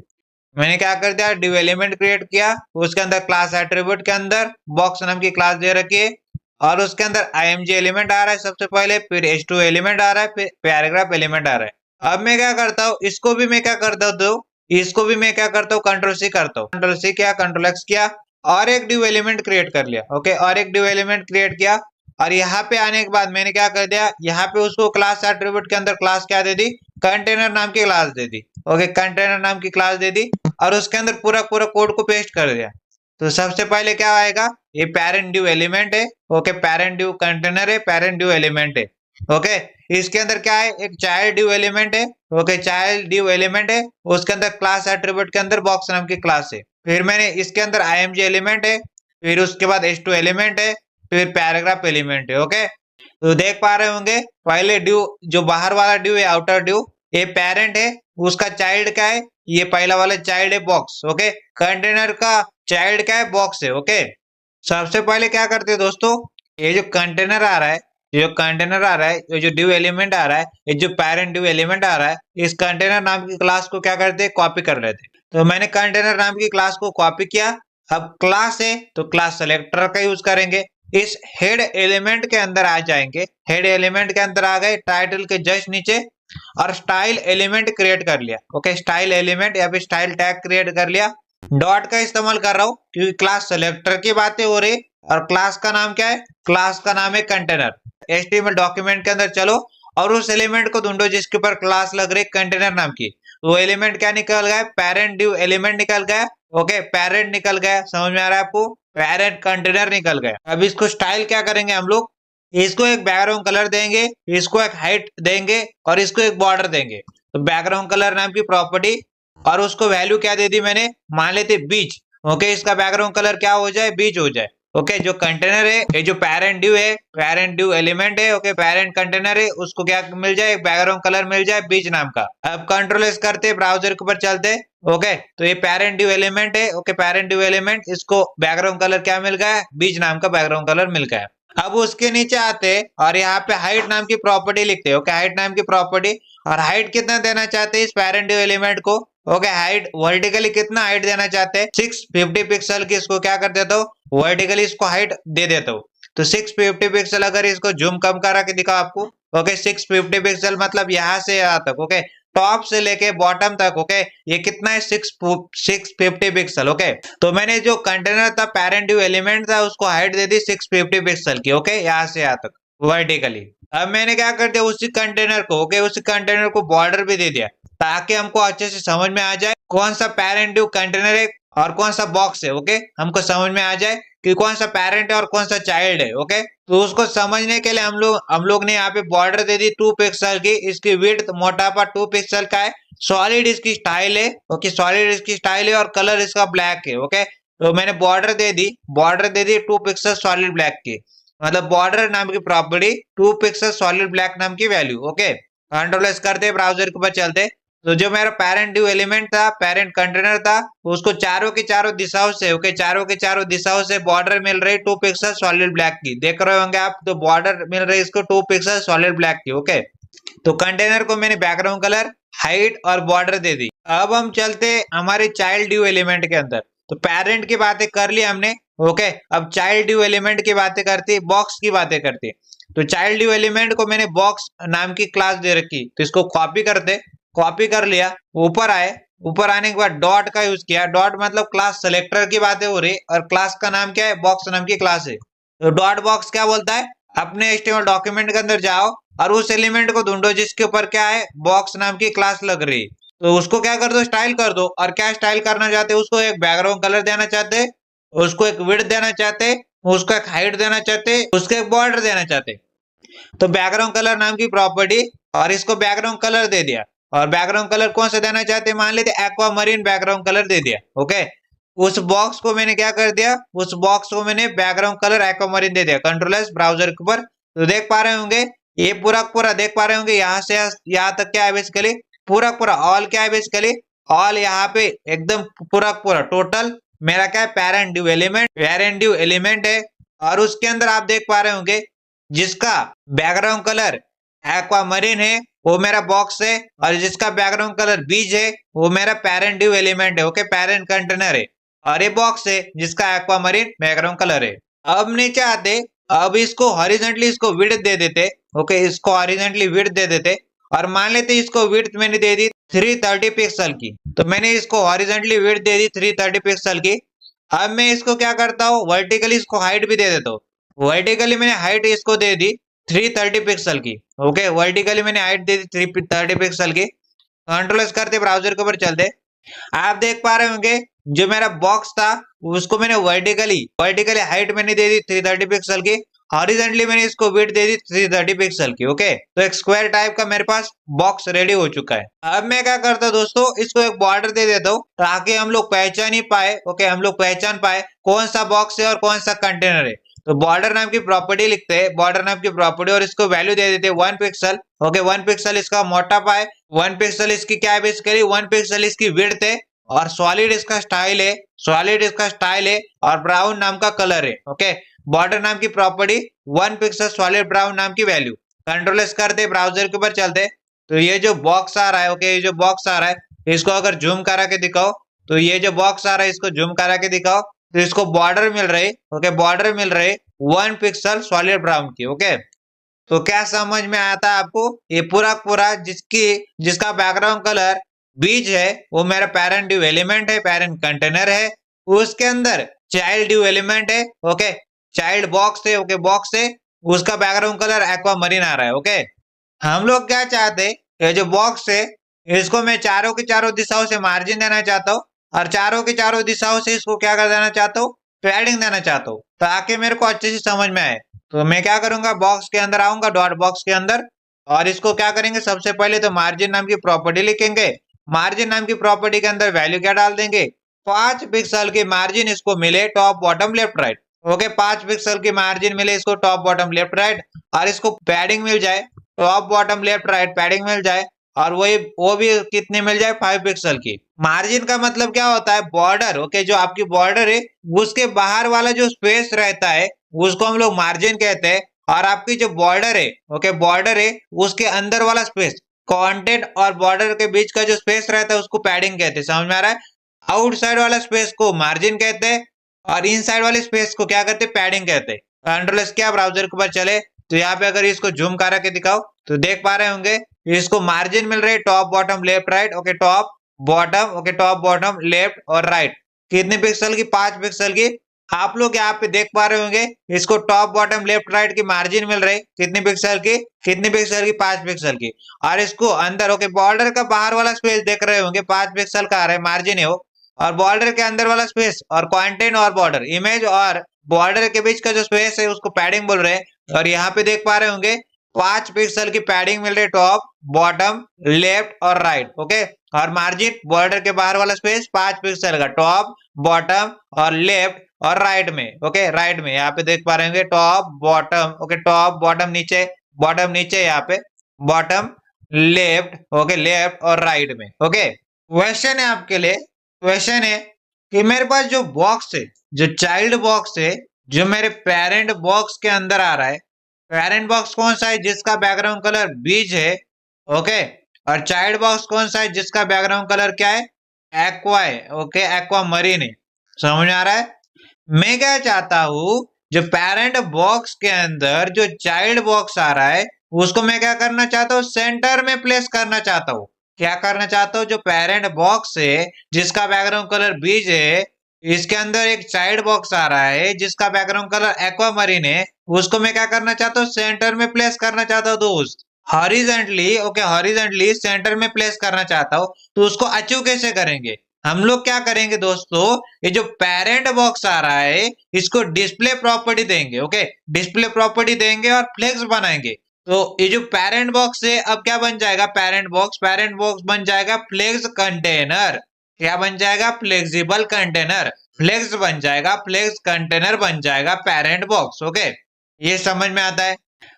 मैंने क्या कर दिया, डिव एलिमेंट क्रिएट किया, उसके अंदर क्लास एट्रीब्यूट के अंदर बॉक्स नाम की क्लास दे रखी है और उसके अंदर img एलिमेंट आ रहा है सबसे पहले, फिर h2 एलिमेंट आ रहा है, फिर पैराग्राफ एलिमेंट आ रहा है। अब मैं क्या करता हूँ, इसको भी मैं क्या करता हूँ, कंट्रोल सी करता हूँ, कंट्रोल सी किया, कंट्रोल एक्स किया और एक डिव एलिमेंट क्रिएट कर लिया। ओके, और एक डिव एलिमेंट क्रिएट किया और यहाँ पे आने के बाद मैंने क्या कर दिया, यहाँ पे उसको क्लास एट्रीब्यूट के अंदर क्लास क्या दे दी, कंटेनर नाम की क्लास दे दी। ओके, कंटेनर नाम की क्लास दे दी और उसके अंदर पूरा कोड को पेस्ट कर दिया। तो सबसे पहले क्या आएगा, ये पेरेंट डिव एलिमेंट है। ओके, पेरेंट डिव कंटेनर है, पेरेंट डिव एलिमेंट है। ओके, इसके अंदर क्या है, एक चाइल्ड डिव एलिमेंट है। ओके, चाइल्ड डिव एलिमेंट है, उसके अंदर क्लास एट्रीब्यूट के अंदर बॉक्स नाम की क्लास है। फिर मैंने इसके अंदर img एलिमेंट है, फिर उसके बाद h2 एलिमेंट है, फिर पैराग्राफ एलिमेंट है। ओके, तो देख पा रहे होंगे पहले डिव जो बाहर वाला डिव है, आउटर डिव, ये पेरेंट है, उसका चाइल्ड क्या है, ये पहला वाला चाइल्ड है बॉक्स। ओके, कंटेनर का चाइल्ड क्या है, बॉक्स है। ओके, सबसे पहले क्या करते हैं दोस्तों, ये जो कंटेनर आ रहा है, ये जो डिव एलिमेंट आ रहा है, ये जो पेरेंट डिव एलिमेंट आ रहा है, इस कंटेनर नाम की क्लास को क्या करते हैं, कॉपी कर लेते। तो मैंने कंटेनर नाम की क्लास को कॉपी किया। अब क्लास है तो क्लास सेलेक्टर का यूज करेंगे। इस हेड एलिमेंट के अंदर आ जाएंगे, हेड एलिमेंट के अंदर आ गए, टाइटल के जस्ट नीचे और स्टाइल एलिमेंट क्रिएट कर लिया। ओके, स्टाइल एलिमेंट या फिर स्टाइल टैग क्रिएट कर लिया। डॉट का इस्तेमाल कर रहा हूँ क्योंकि क्लास सेलेक्टर की बातें हो रही और क्लास का नाम क्या है, क्लास का नाम है कंटेनर। HTML डॉक्यूमेंट के अंदर चलो और उस एलिमेंट को ढूंढो जिसके ऊपर क्लास लग रही कंटेनर नाम की। तो वो एलिमेंट क्या निकल गया, पेरेंट ड्यू एलिमेंट निकल गया। ओके, पेरेंट निकल गया, समझ में आ रहा है आपको, पेरेंट कंटेनर निकल गया। अब इसको स्टाइल क्या करेंगे हम लोग, इसको एक बैकग्राउंड कलर देंगे, इसको एक हाइट देंगे और इसको एक बॉर्डर देंगे। तो बैकग्राउंड कलर नाम की प्रॉपर्टी और उसको वैल्यू क्या दे दी मैंने, मान लेते बीच। ओके, इसका बैकग्राउंड कलर क्या हो जाए, बीच हो जाए। ओके, जो कंटेनर है, ये जो पेरेंट ड्यू है, पेरेंट ड्यू एलिमेंट है, ओके, पेरेंट कंटेनर है, उसको क्या मिल जाए, एक बैकग्राउंड कलर मिल जाए बीच नाम का। अब कंट्रोल एस करते, ब्राउजर के ऊपर चलते। ओके, तो ये पेरेंट ड्यू एलिमेंट है। ओके, पेरेंट ड्यू एलिमेंट, इसको बैकग्राउंड कलर क्या मिल गया, बीच नाम का बैकग्राउंड कलर मिल गया। अब उसके नीचे आते और यहाँ पे हाइट नाम की प्रॉपर्टी लिखते हैं। ओके, हाइट नाम की प्रॉपर्टी, और हाइट कितना देना चाहते हैं इस पेरेंट ड्यू एलिमेंट को। ओके, हाइट वर्टिकली कितना हाइट देना चाहते हैं, 650 पिक्सल की। इसको क्या कर देता हूँ, वर्टिकली इसको हाइट दे देता हूँ। तो 650 पिक्सल, अगर इसको जूम कम करा के दिखाओ आपको। ओके, 650 पिक्सल मतलब यहाँ से यहाँ तक। ओके, टॉप से लेके बॉटम तक। ओके, ये कितना है, 650 पिक्सल। ओके, तो मैंने जो कंटेनर था, पेरेंट ड्यू एलिमेंट था, उसको हाइट दे दी 650 पिक्सल की। ओके, यहाँ से यहाँ तक वर्टिकली। अब मैंने क्या कर दिया, उसी कंटेनर को, ओके, उसी कंटेनर को बॉर्डर भी दे दिया, ताकि हमको अच्छे से समझ में आ जाए कौन सा पेरेंट ड्यू कंटेनर है और कौन सा बॉक्स है। ओके, हमको समझ में आ जाए कि कौन सा पेरेंट है और कौन सा चाइल्ड है। ओके, तो उसको समझने के लिए हम लोग ने यहाँ पे बॉर्डर दे दी 2 पिक्सल की। इसकी विड्थ मोटापा 2 पिक्सल का है। सॉलिड इसकी स्टाइल है। ओके, सॉलिड इसकी स्टाइल है और कलर इसका ब्लैक है। ओके, तो मैंने बॉर्डर दे दी 2 पिक्सल सॉलिड ब्लैक की, मतलब बॉर्डर नाम की प्रॉपर्टी 2 पिक्सल सॉलिड ब्लैक नाम की वैल्यू। ओके, कंट्रोल एस करते, ब्राउजर के ऊपर चलते। तो जो मेरा पेरेंट ड्यू एलिमेंट था, पेरेंट कंटेनर था, उसको चारों की चारों दिशाओं से, ओके, चारों की चारों दिशाओं से बॉर्डर मिल रही 2 पिक्सल सॉलिड ब्लैक की। देख रहे होंगे आप, तो बॉर्डर मिल रही इसको 2 पिक्सल सॉलिड ब्लैक की। ओके, तो कंटेनर को मैंने बैकग्राउंड कलर, हाइट और बॉर्डर दे दी। अब हम चलते हमारे चाइल्ड ड्यू एलिमेंट के अंदर। तो पेरेंट की बातें कर ली हमने। ओके, अब चाइल्ड ड्यू एलिमेंट की बातें करती, बॉक्स की बातें करती। तो चाइल्ड ड्यू एलिमेंट को मैंने बॉक्स नाम की क्लास दे रखी, तो इसको कॉपी करते, कॉपी कर लिया, ऊपर आए, ऊपर आने के बाद डॉट का यूज किया। डॉट मतलब क्लास सेलेक्टर की बातें हो रही, और क्लास का नाम क्या है, बॉक्स नाम की क्लास है। तो डॉट बॉक्स क्या बोलता है, अपने HTML डॉक्यूमेंट के अंदर जाओ और उस एलिमेंट को ढूंढो जिसके ऊपर क्या है, बॉक्स नाम की क्लास लग रही। तो उसको क्या कर दो, स्टाइल कर दो। और क्या स्टाइल करना चाहते, उसको एक बैकग्राउंड कलर देना चाहते, उसको एक विड्थ देना चाहते, उसको एक हाइट देना चाहते, उसको एक बॉर्डर देना चाहते। तो बैकग्राउंड कलर नाम की प्रॉपर्टी, और इसको बैकग्राउंड कलर दे दिया। और बैकग्राउंड कलर कौन सा देना चाहते, मान लेते एक्वा मरीन बैकग्राउंड कलर दे दिया। ओके, उस बॉक्स को मैंने क्या कर दिया, उस बॉक्स को मैंने बैकग्राउंड कलर एक्वा मरीन दे दिया। कंट्रोल एस ब्राउजर के ऊपर, तो देख पा रहे होंगे, ये पूरा देख पा रहे होंगे, यहाँ से यहाँ तक क्या है बेसिकली, पूरा ऑल क्या है बेसिकली, ऑल यहाँ पे एकदम पूरा टोटल मेरा क्या है, पेरेंट ड्यू एलिमेंट है। और उसके अंदर आप देख पा रहे होंगे, जिसका बैकग्राउंड कलर एक्वा मरीन है वो मेरा बॉक्स है, और जिसका बैकग्राउंड कलर बीज है वो मेरा पेरेंट ड्यू एलिमेंट है। ओके, पेरेंट कंटेनर है, और ये बॉक्स है जिसका एक्वा मरीन बैकग्राउंड कलर है। अब नीचे आते, अब इसको हॉरिजॉन्टली इसको विड्थ दे देते। ओके, इसको हॉरिजॉन्टली विड्थ दे देते, और मान लेते इसको विड्थ मैंने दे दी 330 पिक्सल की। तो मैंने इसको हॉरिजॉन्टली विड्थ दे दी 330 पिक्सल की। अब मैं इसको क्या करता हूँ, वर्टिकली इसको हाइट भी दे देता हूँ। वर्टिकली मैंने हाइट इसको दे दी 330 पिक्सल की। ओके, वर्टिकली मैंने हाइट दे दी 330 पिक्सल की। कंट्रोल एस करते, ब्राउजर के ऊपर चलते। आप देख पा रहे होंगे, जो मेरा बॉक्स था उसको मैंने वर्टिकली हाइट मैंने दे दी 330 पिक्सल की, हॉरिजॉन्टली मैंने इसको विड्थ दे दी 330 पिक्सल की। ओके, तो एक स्क्वायर टाइप का मेरे पास बॉक्स रेडी हो चुका है। अब मैं क्या करता हूं दोस्तों, इसको एक बॉर्डर दे देता हूँ, ताकि हम लोग पहचान ही पाए। ओके, हम लोग पहचान पाए कौन सा बॉक्स है और कौन सा कंटेनर है। तो बॉर्डर नाम की प्रॉपर्टी लिखते हैं, बॉर्डर नाम की प्रॉपर्टी, और इसको वैल्यू दे देते हैं 1 पिक्सल। ओके, 1 पिक्सल इसका मोटापा है, 1 पिक्सल इसकी क्या है बेसिकली, 1 पिक्सल इसकी विड्थ है, और सॉलिड इसका स्टाइल है, और ब्राउन नाम का कलर है। ओके, बॉर्डर नाम की प्रॉपर्टी 1 पिक्सल सॉलिड ब्राउन नाम की वैल्यू। कंट्रोल एस करते, ब्राउजर के ऊपर चलते। तो ये जो बॉक्स आ रहा है, ओके, ये जो बॉक्स आ रहा है, इसको अगर जूम करा के दिखाओ, तो ये जो बॉक्स आ रहा है इसको जूम करा के दिखाओ, तो इसको बॉर्डर मिल रही। ओके, बॉर्डर मिल रही 1 पिक्सल सॉलिड ब्राउन की। ओके, तो क्या समझ में आता है आपको, ये पूरा जिसका बैकग्राउंड कलर बीज है वो मेरा पेरेंट ड्यू एलिमेंट है, पेरेंट कंटेनर है। उसके अंदर चाइल्ड ड्यू एलिमेंट है। ओके, चाइल्ड बॉक्स है। ओके, बॉक्स है, उसका बैकग्राउंड कलर एक्वा मरीन आ रहा है। ओके, हम लोग क्या चाहते, ये जो बॉक्स है इसको मैं चारों की चारों दिशाओं से मार्जिन देना चाहता हूँ, और चारों की चारों दिशाओं से इसको क्या कर देना चाहता हूँ, पैडिंग देना चाहता हूँ, ताकि मेरे को अच्छे से समझ में आए। तो मैं क्या करूंगा, बॉक्स के अंदर आऊंगा, डॉट बॉक्स के अंदर, और इसको क्या करेंगे, सबसे पहले तो मार्जिन नाम की प्रॉपर्टी लिखेंगे। मार्जिन नाम की प्रॉपर्टी के अंदर वैल्यू क्या डाल देंगे, 5 पिक्सल की मार्जिन इसको मिले top bottom left right. Okay, 5 pixel की मार्जिन मिले इसको टॉप बॉटम लेफ्ट राइट, और इसको पैडिंग मिल जाए, top bottom left right padding मिल जाए, और वही वो भी कितने मिल जाए, 5 पिक्सल की। मार्जिन का मतलब क्या होता है, बॉर्डर। ओके, जो आपकी बॉर्डर है उसके बाहर वाला जो स्पेस रहता है उसको हम लोग मार्जिन कहते हैं, और आपकी जो बॉर्डर है, ओके बॉर्डर है उसके अंदर वाला स्पेस, कंटेंट और बॉर्डर के बीच का जो स्पेस रहता है उसको पैडिंग कहते हैं। समझ में आ रहा है? आउटसाइड वाला स्पेस को मार्जिन कहते हैं, और इनसाइड वाले स्पेस को क्या कहते हैं, पैडिंग कहते हैं। कंट्रोल क्या ब्राउजर के ऊपर चले, तो यहाँ पे अगर इसको जूम करा के दिखाओ तो देख पा रहे होंगे इसको मार्जिन मिल रहे top bottom left right. Okay, top bottom, okay top bottom left और राइट, कितने पिक्सल की, 5 पिक्सल की। आप लोग यहाँ पे देख पा रहे होंगे इसको टॉप बॉटम लेफ्ट राइट की मार्जिन मिल रही कितने पिक्सल की, कितने पिक्सल की, 5 पिक्सल की। और इसको अंदर, ओके बॉर्डर का बाहर वाला स्पेस देख रहे होंगे, 5 पिक्सल का आ रहा है, मार्जिन है वो। और बॉर्डर के अंदर वाला स्पेस, और कंटेंट और बॉर्डर, इमेज और बॉर्डर के बीच का जो स्पेस है उसको पैडिंग बोल रहे हैं। और यहाँ पे देख पा रहे होंगे 5 पिक्सल की पैडिंग मिल रही टॉप बॉटम लेफ्ट और राइट। ओके, और मार्जिन बॉर्डर के बाहर वाला स्पेस 5 पिक्सल का टॉप बॉटम और लेफ्ट और राइट में। ओके, राइट में यहाँ पे देख पा रहे होंगे top bottom, okay top bottom नीचे, बॉटम नीचे, यहाँ पे बॉटम लेफ्ट, ओके लेफ्ट और राइट में। ओके, क्वेश्चन है आपके लिए, क्वेश्चन है कि मेरे पास जो बॉक्स है, जो चाइल्ड बॉक्स है, जो मेरे पेरेंट बॉक्स के अंदर आ रहा है, पेरेंट बॉक्स कौन सा है, जिसका बैकग्राउंड कलर बीज है। ओके, और चाइल्ड बॉक्स कौन सा है, जिसका बैकग्राउंड कलर क्या है, एक्वा है। ओके, एक्वा मरीन है। समझ में आ रहा है? मैं क्या चाहता हूं, जो पेरेंट बॉक्स के अंदर जो चाइल्ड बॉक्स आ रहा है उसको मैं क्या करना चाहता हूँ, सेंटर में प्लेस करना चाहता हूँ। क्या करना चाहता हूँ, जो पेरेंट बॉक्स है जिसका बैकग्राउंड कलर बीज है, इसके अंदर एक चाइल्ड बॉक्स आ रहा है जिसका बैकग्राउंड कलर एक्वामरीन है, उसको मैं क्या करना चाहता हूँ, सेंटर में प्लेस करना चाहता हूँ दोस्त। हॉरिजेंटली, ओके हॉरिजेंटली सेंटर में प्लेस करना चाहता हूँ। तो उसको अचीव कैसे करेंगे, हम लोग क्या करेंगे दोस्तों, ये जो पेरेंट बॉक्स आ रहा है इसको डिस्प्ले प्रॉपर्टी देंगे। ओके, डिस्प्ले प्रॉपर्टी देंगे और फ्लेक्स बनाएंगे। तो ये जो पेरेंट बॉक्स है अब क्या बन जाएगा, पेरेंट बॉक्स बन जाएगा फ्लेक्स कंटेनर। क्या बन जाएगा, फ्लेक्सिबल कंटेनर। फ्लेक्स बन जाएगा, फ्लेक्स कंटेनर बन जाएगा पेरेंट बॉक्स। ओके, ये समझ में आता है?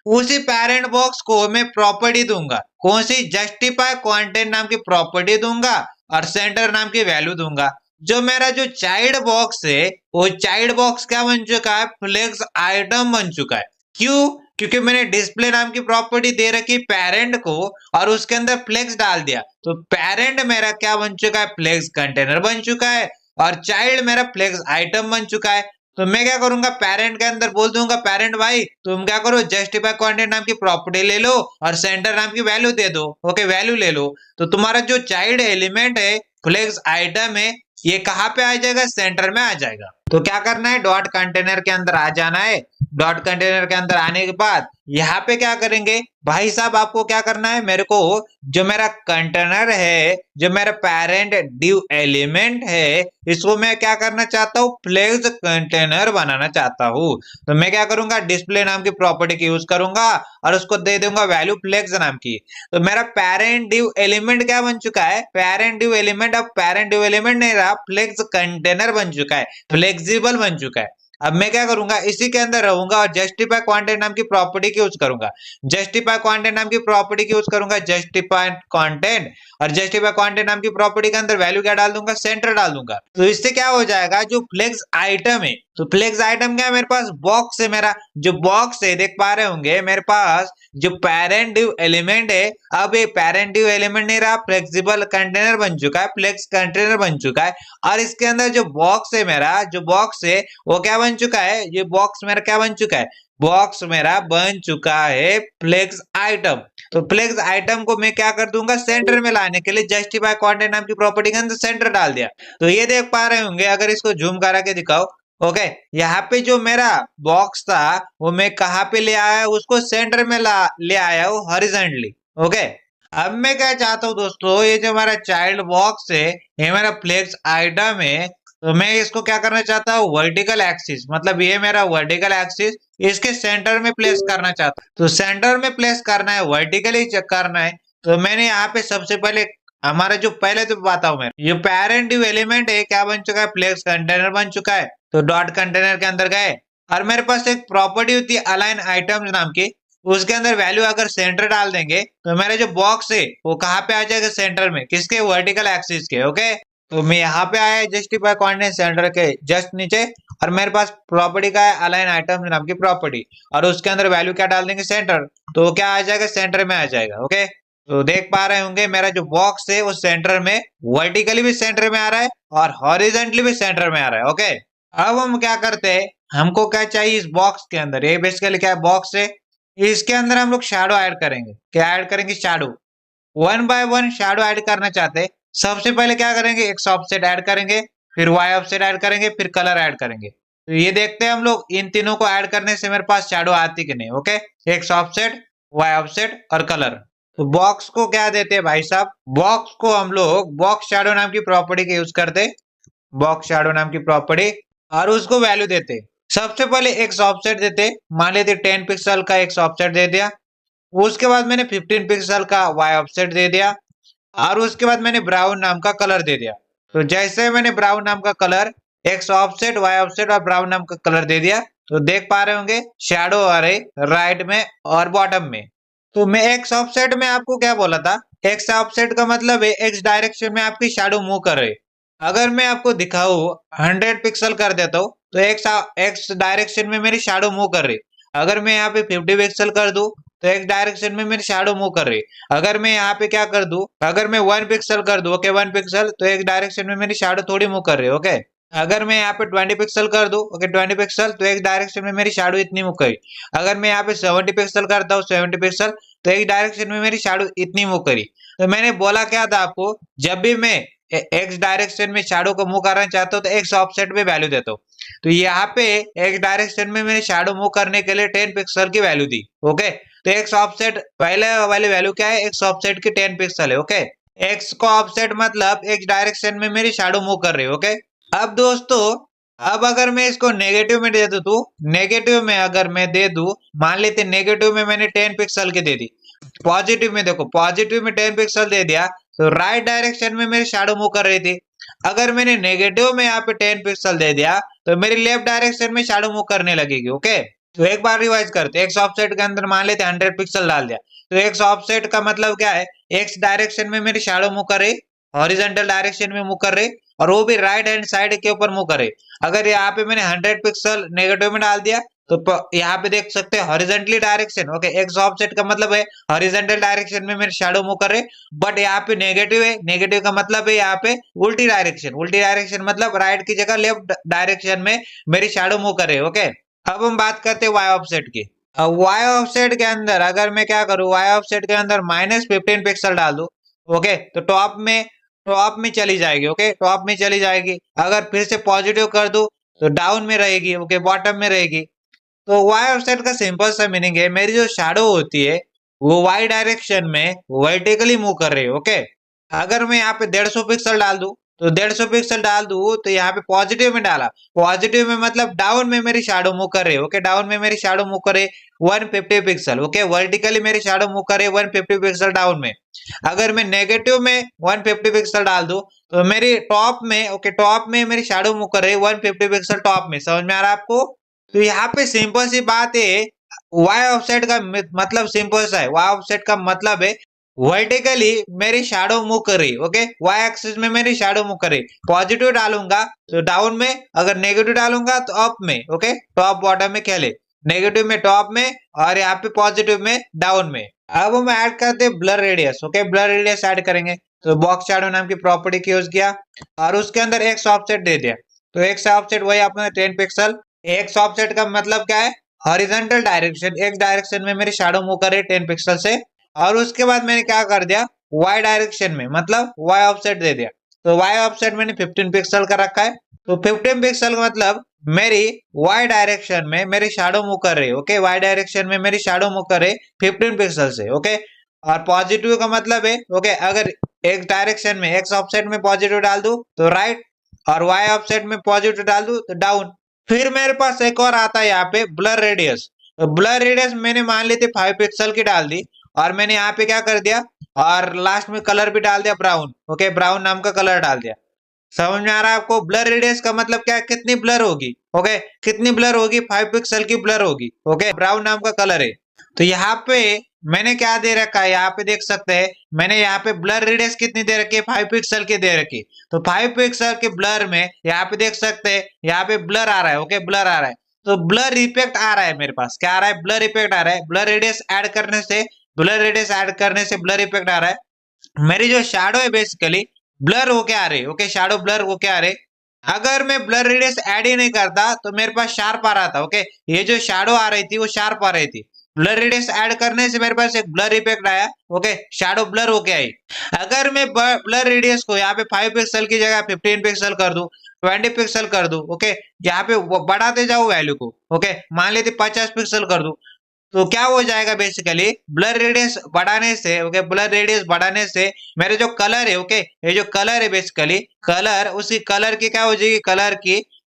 उसी पेरेंट बॉक्स को मैं प्रॉपर्टी दूंगा, कौन सी, जस्टिफाई कंटेंट नाम की प्रॉपर्टी दूंगा, और सेंटर नाम की वैल्यू दूंगा। जो मेरा जो चाइल्ड बॉक्स है वो चाइल्ड बॉक्स क्या बन चुका है, फ्लेक्स आइटम बन चुका है। क्यों? क्योंकि मैंने डिस्प्ले नाम की प्रॉपर्टी दे रखी पेरेंट को और उसके अंदर फ्लेक्स डाल दिया, तो पेरेंट मेरा क्या बन चुका है, फ्लेक्स कंटेनर बन चुका है, और चाइल्ड मेरा फ्लेक्स आइटम बन चुका है। तो मैं क्या करूंगा, पेरेंट के अंदर बोल दूंगा, पेरेंट भाई तुम क्या करो, जस्टिफाई कंटेंट नाम की प्रॉपर्टी ले लो और सेंटर नाम की वैल्यू दे दो। ओके, वैल्यू ले लो, तो तुम्हारा जो चाइल्ड एलिमेंट है, फ्लेक्स आइटम है, ये कहाँ पे आ जाएगा, सेंटर में आ जाएगा। तो क्या करना है, डॉट कंटेनर के अंदर आ जाना है। डॉट कंटेनर के अंदर आने के बाद यहाँ पे क्या करेंगे भाई साहब, आपको क्या करना है, मेरे को जो मेरा कंटेनर है, जो मेरा पेरेंट डिव एलिमेंट है, इसको मैं क्या करना चाहता हूँ, फ्लेक्स कंटेनर बनाना चाहता हूँ। तो मैं क्या करूंगा, डिस्प्ले नाम की प्रॉपर्टी की यूज करूंगा और उसको दे दूंगा वैल्यू फ्लेक्स नाम की। तो मेरा पेरेंट डिव एलिमेंट क्या बन चुका है, पेरेंट डिव एलिमेंट। अब पेरेंट डिव एलिमेंट नहीं रहा, फ्लेक्स कंटेनर बन चुका है, फ्लेक्सिबल बन चुका है। अब मैं क्या करूंगा, इसी के अंदर रहूंगा और जस्टिफाई क्वांटिटी नाम की प्रॉपर्टी की यूज करूंगा। जस्टिफाई क्वांटिटी नाम की प्रॉपर्टी की यूज करूंगा, जस्टिफाई कंटेंट, और जस्टिफाई क्वांटिटी नाम की प्रॉपर्टी के अंदर वैल्यू क्या डाल दूंगा, सेंटर डाल दूंगा। तो इससे क्या हो जाएगा, जो फ्लेक्स आइटम है, तो फ्लेक्स आइटम क्या है, मेरे पास बॉक्स है, मेरा जो बॉक्स है देख पा रहे होंगे मेरे पास जो पेरेंट डिव एलिमेंट है, अब ये पेरेंट डिव एलिमेंट नहीं रहा, फ्लेक्सिबल कंटेनर बन चुका है, फ्लेक्स कंटेनर बन चुका है। और इसके अंदर जो बॉक्स है, मेरा जो बॉक्स है वो क्या बन चुका है, ये बॉक्स मेरा क्या बन चुका है, बॉक्स मेरा बन चुका है फ्लेक्स आइटम। तो फ्लेक्स आइटम को मैं क्या कर दूंगा, सेंटर में लाने के लिए जस्टिफाई कंटेंट नाम की प्रॉपर्टी के अंदर सेंटर डाल दिया। तो ये देख पा रहे होंगे, अगर इसको जूम करा के दिखाओ ओके, यहाँ पे जो मेरा बॉक्स था वो मैं कहाँ पे ले आया, उसको सेंटर में ले आया हूँ हॉरिजॉन्टली। ओके, अब मैं क्या चाहता हूँ दोस्तों, ये जो हमारा चाइल्ड बॉक्स है, ये मेरा फ्लेक्स आइटम है, तो मैं इसको क्या करना चाहता हूँ, वर्टिकल एक्सिस, मतलब ये मेरा वर्टिकल एक्सिस, इसके सेंटर में प्लेस करना चाहता हूँ। तो सेंटर में प्लेस करना है, वर्टिकली चेक करना है। तो मैंने यहाँ पे सबसे पहले हमारा जो पहले तो बताऊं मैं, ये पेरेंट एलिमेंट है, क्या बन चुका है, फ्लेक्स कंटेनर बन चुका है। तो डॉट कंटेनर के अंदर गए और मेरे पास एक प्रॉपर्टी होती है अलाइन आइटम्स नाम की, उसके अंदर वैल्यू अगर सेंटर डाल देंगे तो मेरा जो बॉक्स है वो कहाँ पे आ जाएगा, सेंटर में, किसके, वर्टिकल एक्सिस के। ओके, तो मैं यहाँ पे आया जस्टिफाई कोऑर्डिनेट सेंटर के जस्ट नीचे, और मेरे पास प्रॉपर्टी का है अलाइन आइटम नाम की प्रॉपर्टी, और उसके अंदर वैल्यू क्या डाल देंगे, सेंटर, तो क्या आ जाएगा, सेंटर में आ जाएगा। ओके, तो देख पा रहे होंगे मेरा जो बॉक्स है वो सेंटर में, वर्टिकली भी सेंटर में आ रहा है और हॉरिजॉन्टली भी सेंटर में आ रहा है। ओके, अब हम क्या करते हैं, हमको क्या चाहिए इस बॉक्स के अंदर, ये बेसिकली क्या है, बॉक्स है, इसके अंदर हम लोग शैडो ऐड करेंगे। क्या ऐड करेंगे, shadow, one by one shadow add करना चाहते हैं। सबसे पहले क्या करेंगे, एक ऑफसेट ऐड करेंगे, फिर वाई ऑफसेट ऐड करेंगे, फिर कलर ऐड करेंगे। तो ये देखते हैं हम लोग इन तीनों को ऐड करने से मेरे पास शैडो आती कि नहीं। ओके, एक ऑफसेट, वाई ऑफसेट और कलर। तो बॉक्स को क्या देते हैं भाई साहब, बॉक्स को हम लोग बॉक्स शैडो नाम की प्रॉपर्टी के यूज करते, बॉक्स शैडो नाम की प्रॉपर्टी, और उसको वैल्यू देते। सबसे पहले एक ऑफसेट देते, मान लेते 10 पिक्सल का एक ऑफसेट दे दिया, उसके बाद मैंने 15 पिक्सल का वाई ऑफसेट दे दिया, और उसके बाद मैंने ब्राउन नाम का कलर दे दिया। तो जैसे मैंने ब्राउन नाम का colour, X offset, Y offset और ब्राउन नाम का कलर दे दिया, तो देख पा रहे होंगे शैडो आ रहे राइट में और बॉटम में। तो मैं एक्स ऑफसेट में आपको क्या बोला था, एक्स ऑफसेट का मतलब है एक्स डायरेक्शन में आपकी शैडो मूव कर रही। अगर मैं आपको दिखाऊं 100 पिक्सल कर देता हूँ तो एक्स एक्स डायरेक्शन में मेरी शैडो मूव कर रही। अगर मैं यहाँ पे 50 पिक्सल कर दूं तो एक्स डायरेक्शन में मेरी शैडो मूव कर रही। अगर मैं यहाँ पे क्या कर दूं, अगर मैं 1 पिक्सल कर दूं, ओके 1 पिक्सल, तो एक डायरेक्शन में मेरी शैडो थोड़ी मूव कर रही है। ओके, अगर मैं यहाँ पे 20 पिक्सल कर दूं, ओके 20 पिक्सल, तो एक डायरेक्शन में मेरी शैडो इतनी मूव करी। अगर मैं यहाँ पे 70 पिक्सल करता हूँ, 70 पिक्सल, तो एक डायरेक्शन में मेरी शैडो इतनी मूव करी। तो मैंने बोला क्या था आपको, जब भी मैं एक्स डायरेक्शन में शैडो को मूव करना चाहता हूँ तो एक्स ऑफसेट में वैल्यू देता हूँ। तो यहाँ पे एक्स डायरेक्शन में मैंने शैडो मूव करने के लिए 10 पिक्सल की वैल्यू दी। ओके, तो एक्स ऑफसेट पहले वाली वैल्यू क्या है, एक्स ऑफसेट की 10 पिक्सल है। ओके, एक्स को ऑफसेट मतलब एक्स डायरेक्शन में मेरी शैडो मूव कर रही है। ओके, अब दोस्तों, अब अगर मैं इसको नेगेटिव में दे दूं, तो नेगेटिव में अगर मैं दे दूं, मान लेते नेगेटिव में मैंने 10 पिक्सल की दे दी, पॉजिटिव में देखो, पॉजिटिव में 10 पिक्सल दे दिया, तो राइट डायरेक्शन में मेरी शैडो मूव कर रही थी। अगर मैंने नेगेटिव में यहाँ पे 10 पिक्सल दे दिया तो मेरी लेफ्ट डायरेक्शन में शैडो मूव करने लगेगी। ओके, तो एक बार रिवाइज करते, एक्स ऑफसेट के अंदर मान लेते 100 पिक्सल डाल दिया, तो एक्स ऑफसेट का मतलब क्या है, एक्स डायरेक्शन में मेरी शैडो मूव कर रही, हॉरिजॉन्टल डायरेक्शन में मूव कर रही, और वो भी राइट हैंड साइड के ऊपर मूव करे। अगर यहाँ पे मैंने 100 पिक्सल नेगेटिव में डाल दिया तो यहाँ पे देख सकते हैं horizontally direction. Okay, x offset का मतलब है हॉरिजॉन्टल डायरेक्शन में मेरे शैडो मूव कर रहे, बट यहाँ पे नेगेटिव है, नेगेटिव का मतलब है यहाँ पे उल्टी डायरेक्शन, उल्टी डायरेक्शन मतलब राइट की जगह लेफ्ट डायरेक्शन में मेरी शैडो मूव कर रहे। ओके, अब हम बात करते हैं वाई ऑफसेट की। वाई ऑफसेट के अंदर अगर मैं क्या करूँ, वाई ऑफसेट के अंदर -15 पिक्सल डाल दूं, ओके, तो टॉप में चली जाएगी। ओके, टॉप में चली जाएगी। अगर फिर से पॉजिटिव कर दूं तो डाउन में रहेगी। ओके, बॉटम में रहेगी। तो वाई ऑफसेट का सिंपल सा मीनिंग है, मेरी जो शैडो होती है वो वाई डायरेक्शन में वर्टिकली मूव कर रही है। ओके, अगर मैं यहाँ पे 150 पिक्सल डाल दूं, तो 150 पिक्सल डाल दूं तो यहाँ पे पॉजिटिव में डाला, पॉजिटिव में मतलब डाउन में मेरी शैडो मूव कर रही है। ओके, डाउन में मेरी शैडो मूव करे 150 पिक्सल। ओके, वर्टिकली मेरी शैडो मूव करे 150 पिक्सल डाउन में। अगर मैं नेगेटिव में 150 पिक्सल डाल दूं तो मेरी टॉप में, ओके, टॉप में मेरी शैडो मूव कर रही है 150 पिक्सल टॉप में। समझ में आ रहा है आपको? तो यहाँ पे सिंपल सी बात है, वाई ऑफसेट का मतलब सिंपल सा है, वाई ऑफसेट का मतलब है वर्टिकली मेरी शैडो मूव कर रही। ओके, वाई एक्सिस में मेरी शैडो मूव कर रही। पॉजिटिव डालूंगा तो डाउन में, अगर नेगेटिव डालूंगा तो अप में। ओके, टॉप बॉटम में खेले, नेगेटिव में टॉप में और यहाँ पे पॉजिटिव में डाउन में। अब हम ऐड करते हैं blur radius. Okay, blur radius add करेंगे, तो बॉक्स शैडो नाम की प्रॉपर्टी की यूज किया और उसके अंदर एक्स ऑफसेट दे दिया। तो एक्स ऑफसेट वही अपने 10 पिक्सल। एक्स ऑफसेट का मतलब क्या है, हॉरिजॉन्टल डायरेक्शन, एक्स डायरेक्शन में मेरी शैडो मूव कर रही 10 पिक्सल से। और उसके बाद मैंने क्या कर दिया, वाई डायरेक्शन में मतलब वाई ऑफसेट दे दिया। तो वाई ऑफसेट मैंने 15 पिक्सल का रखा है। तो 15 पिक्सल का मतलब मेरी y डायरेक्शन में मेरी शैडो मूव कर रही है। ओके, y डायरेक्शन में मेरी शैडो मूव कर रही 15 पिक्सल से। ओके, और पॉजिटिव का मतलब है ओके, अगर एक डायरेक्शन में x ऑफसेट में पॉजिटिव डाल दूं तो राइट, और y ऑफसेट में पॉजिटिव डाल दूं तो डाउन। फिर मेरे पास एक और आता है यहाँ पे ब्लर रेडियस। तो ब्लर रेडियस मैंने मान ली थी 5 पिक्सल की डाल दी, और मैंने यहाँ पे क्या कर दिया, और लास्ट में कलर भी डाल दिया ब्राउन। ओके, ब्राउन नाम का कलर डाल दिया। समझ में आ रहा है आपको? ब्लर रेडियस का मतलब क्या है, कितनी ब्लर होगी। ओके, कितनी ब्लर होगी, 5 पिक्सल की ब्लर होगी। ओके, ब्राउन नाम का कलर है। तो यहाँ पे मैंने क्या दे रखा है, यहाँ पे देख सकते हैं, मैंने यहाँ पे ब्लर रेडियस कितनी दे रखी है, 5 पिक्सल की दे रखी। तो 5 पिक्सल के ब्लर में यहाँ पे देख सकते हैं, यहाँ पे ब्लर आ रहा है। ओके, ब्लर आ रहा है, तो ब्लर इफेक्ट आ रहा है मेरे पास। क्या आ रहा है, ब्लर इफेक्ट आ रहा है। ब्लर रेडियस ऐड करने से, ब्लर रेडियस ऐड करने से ब्लर इफेक्ट आ रहा है। मेरी जो शैडो है बेसिकली ब्लर होके आ रही। ओके, शैडो ब्लर होके आ रहे। अगर मैं ब्लर रेडियस ऐड ही नहीं करता तो मेरे पास शार्प आ रहा था। ओके, ये जो शैडो आ रही थी वो शार्प आ रही थी। ब्लर रेडियस ऐड करने से मेरे पास एक ब्लर इफेक्ट आया। ओके, शैडो ब्लर होके आई। अगर मैं ब्लर रेडियस को यहाँ पे 5 पिक्सल की जगह 15 पिक्सल कर दूं, 20 पिक्सल कर दूं, ओके, यहाँ पे बढ़ाते जाओ वैल्यू को। ओके, मान लेते 50 पिक्सल कर दूं, तो क्या हो जाएगा, बेसिकली ब्लर रेडियस बढ़ाने से, ओके, ब्लर रेडियस बढ़ाने से मेरे जो कलर है, ओके, ये जो कलर है बेसिकली, कलर, उसी कलर की क्या हो जाएगी,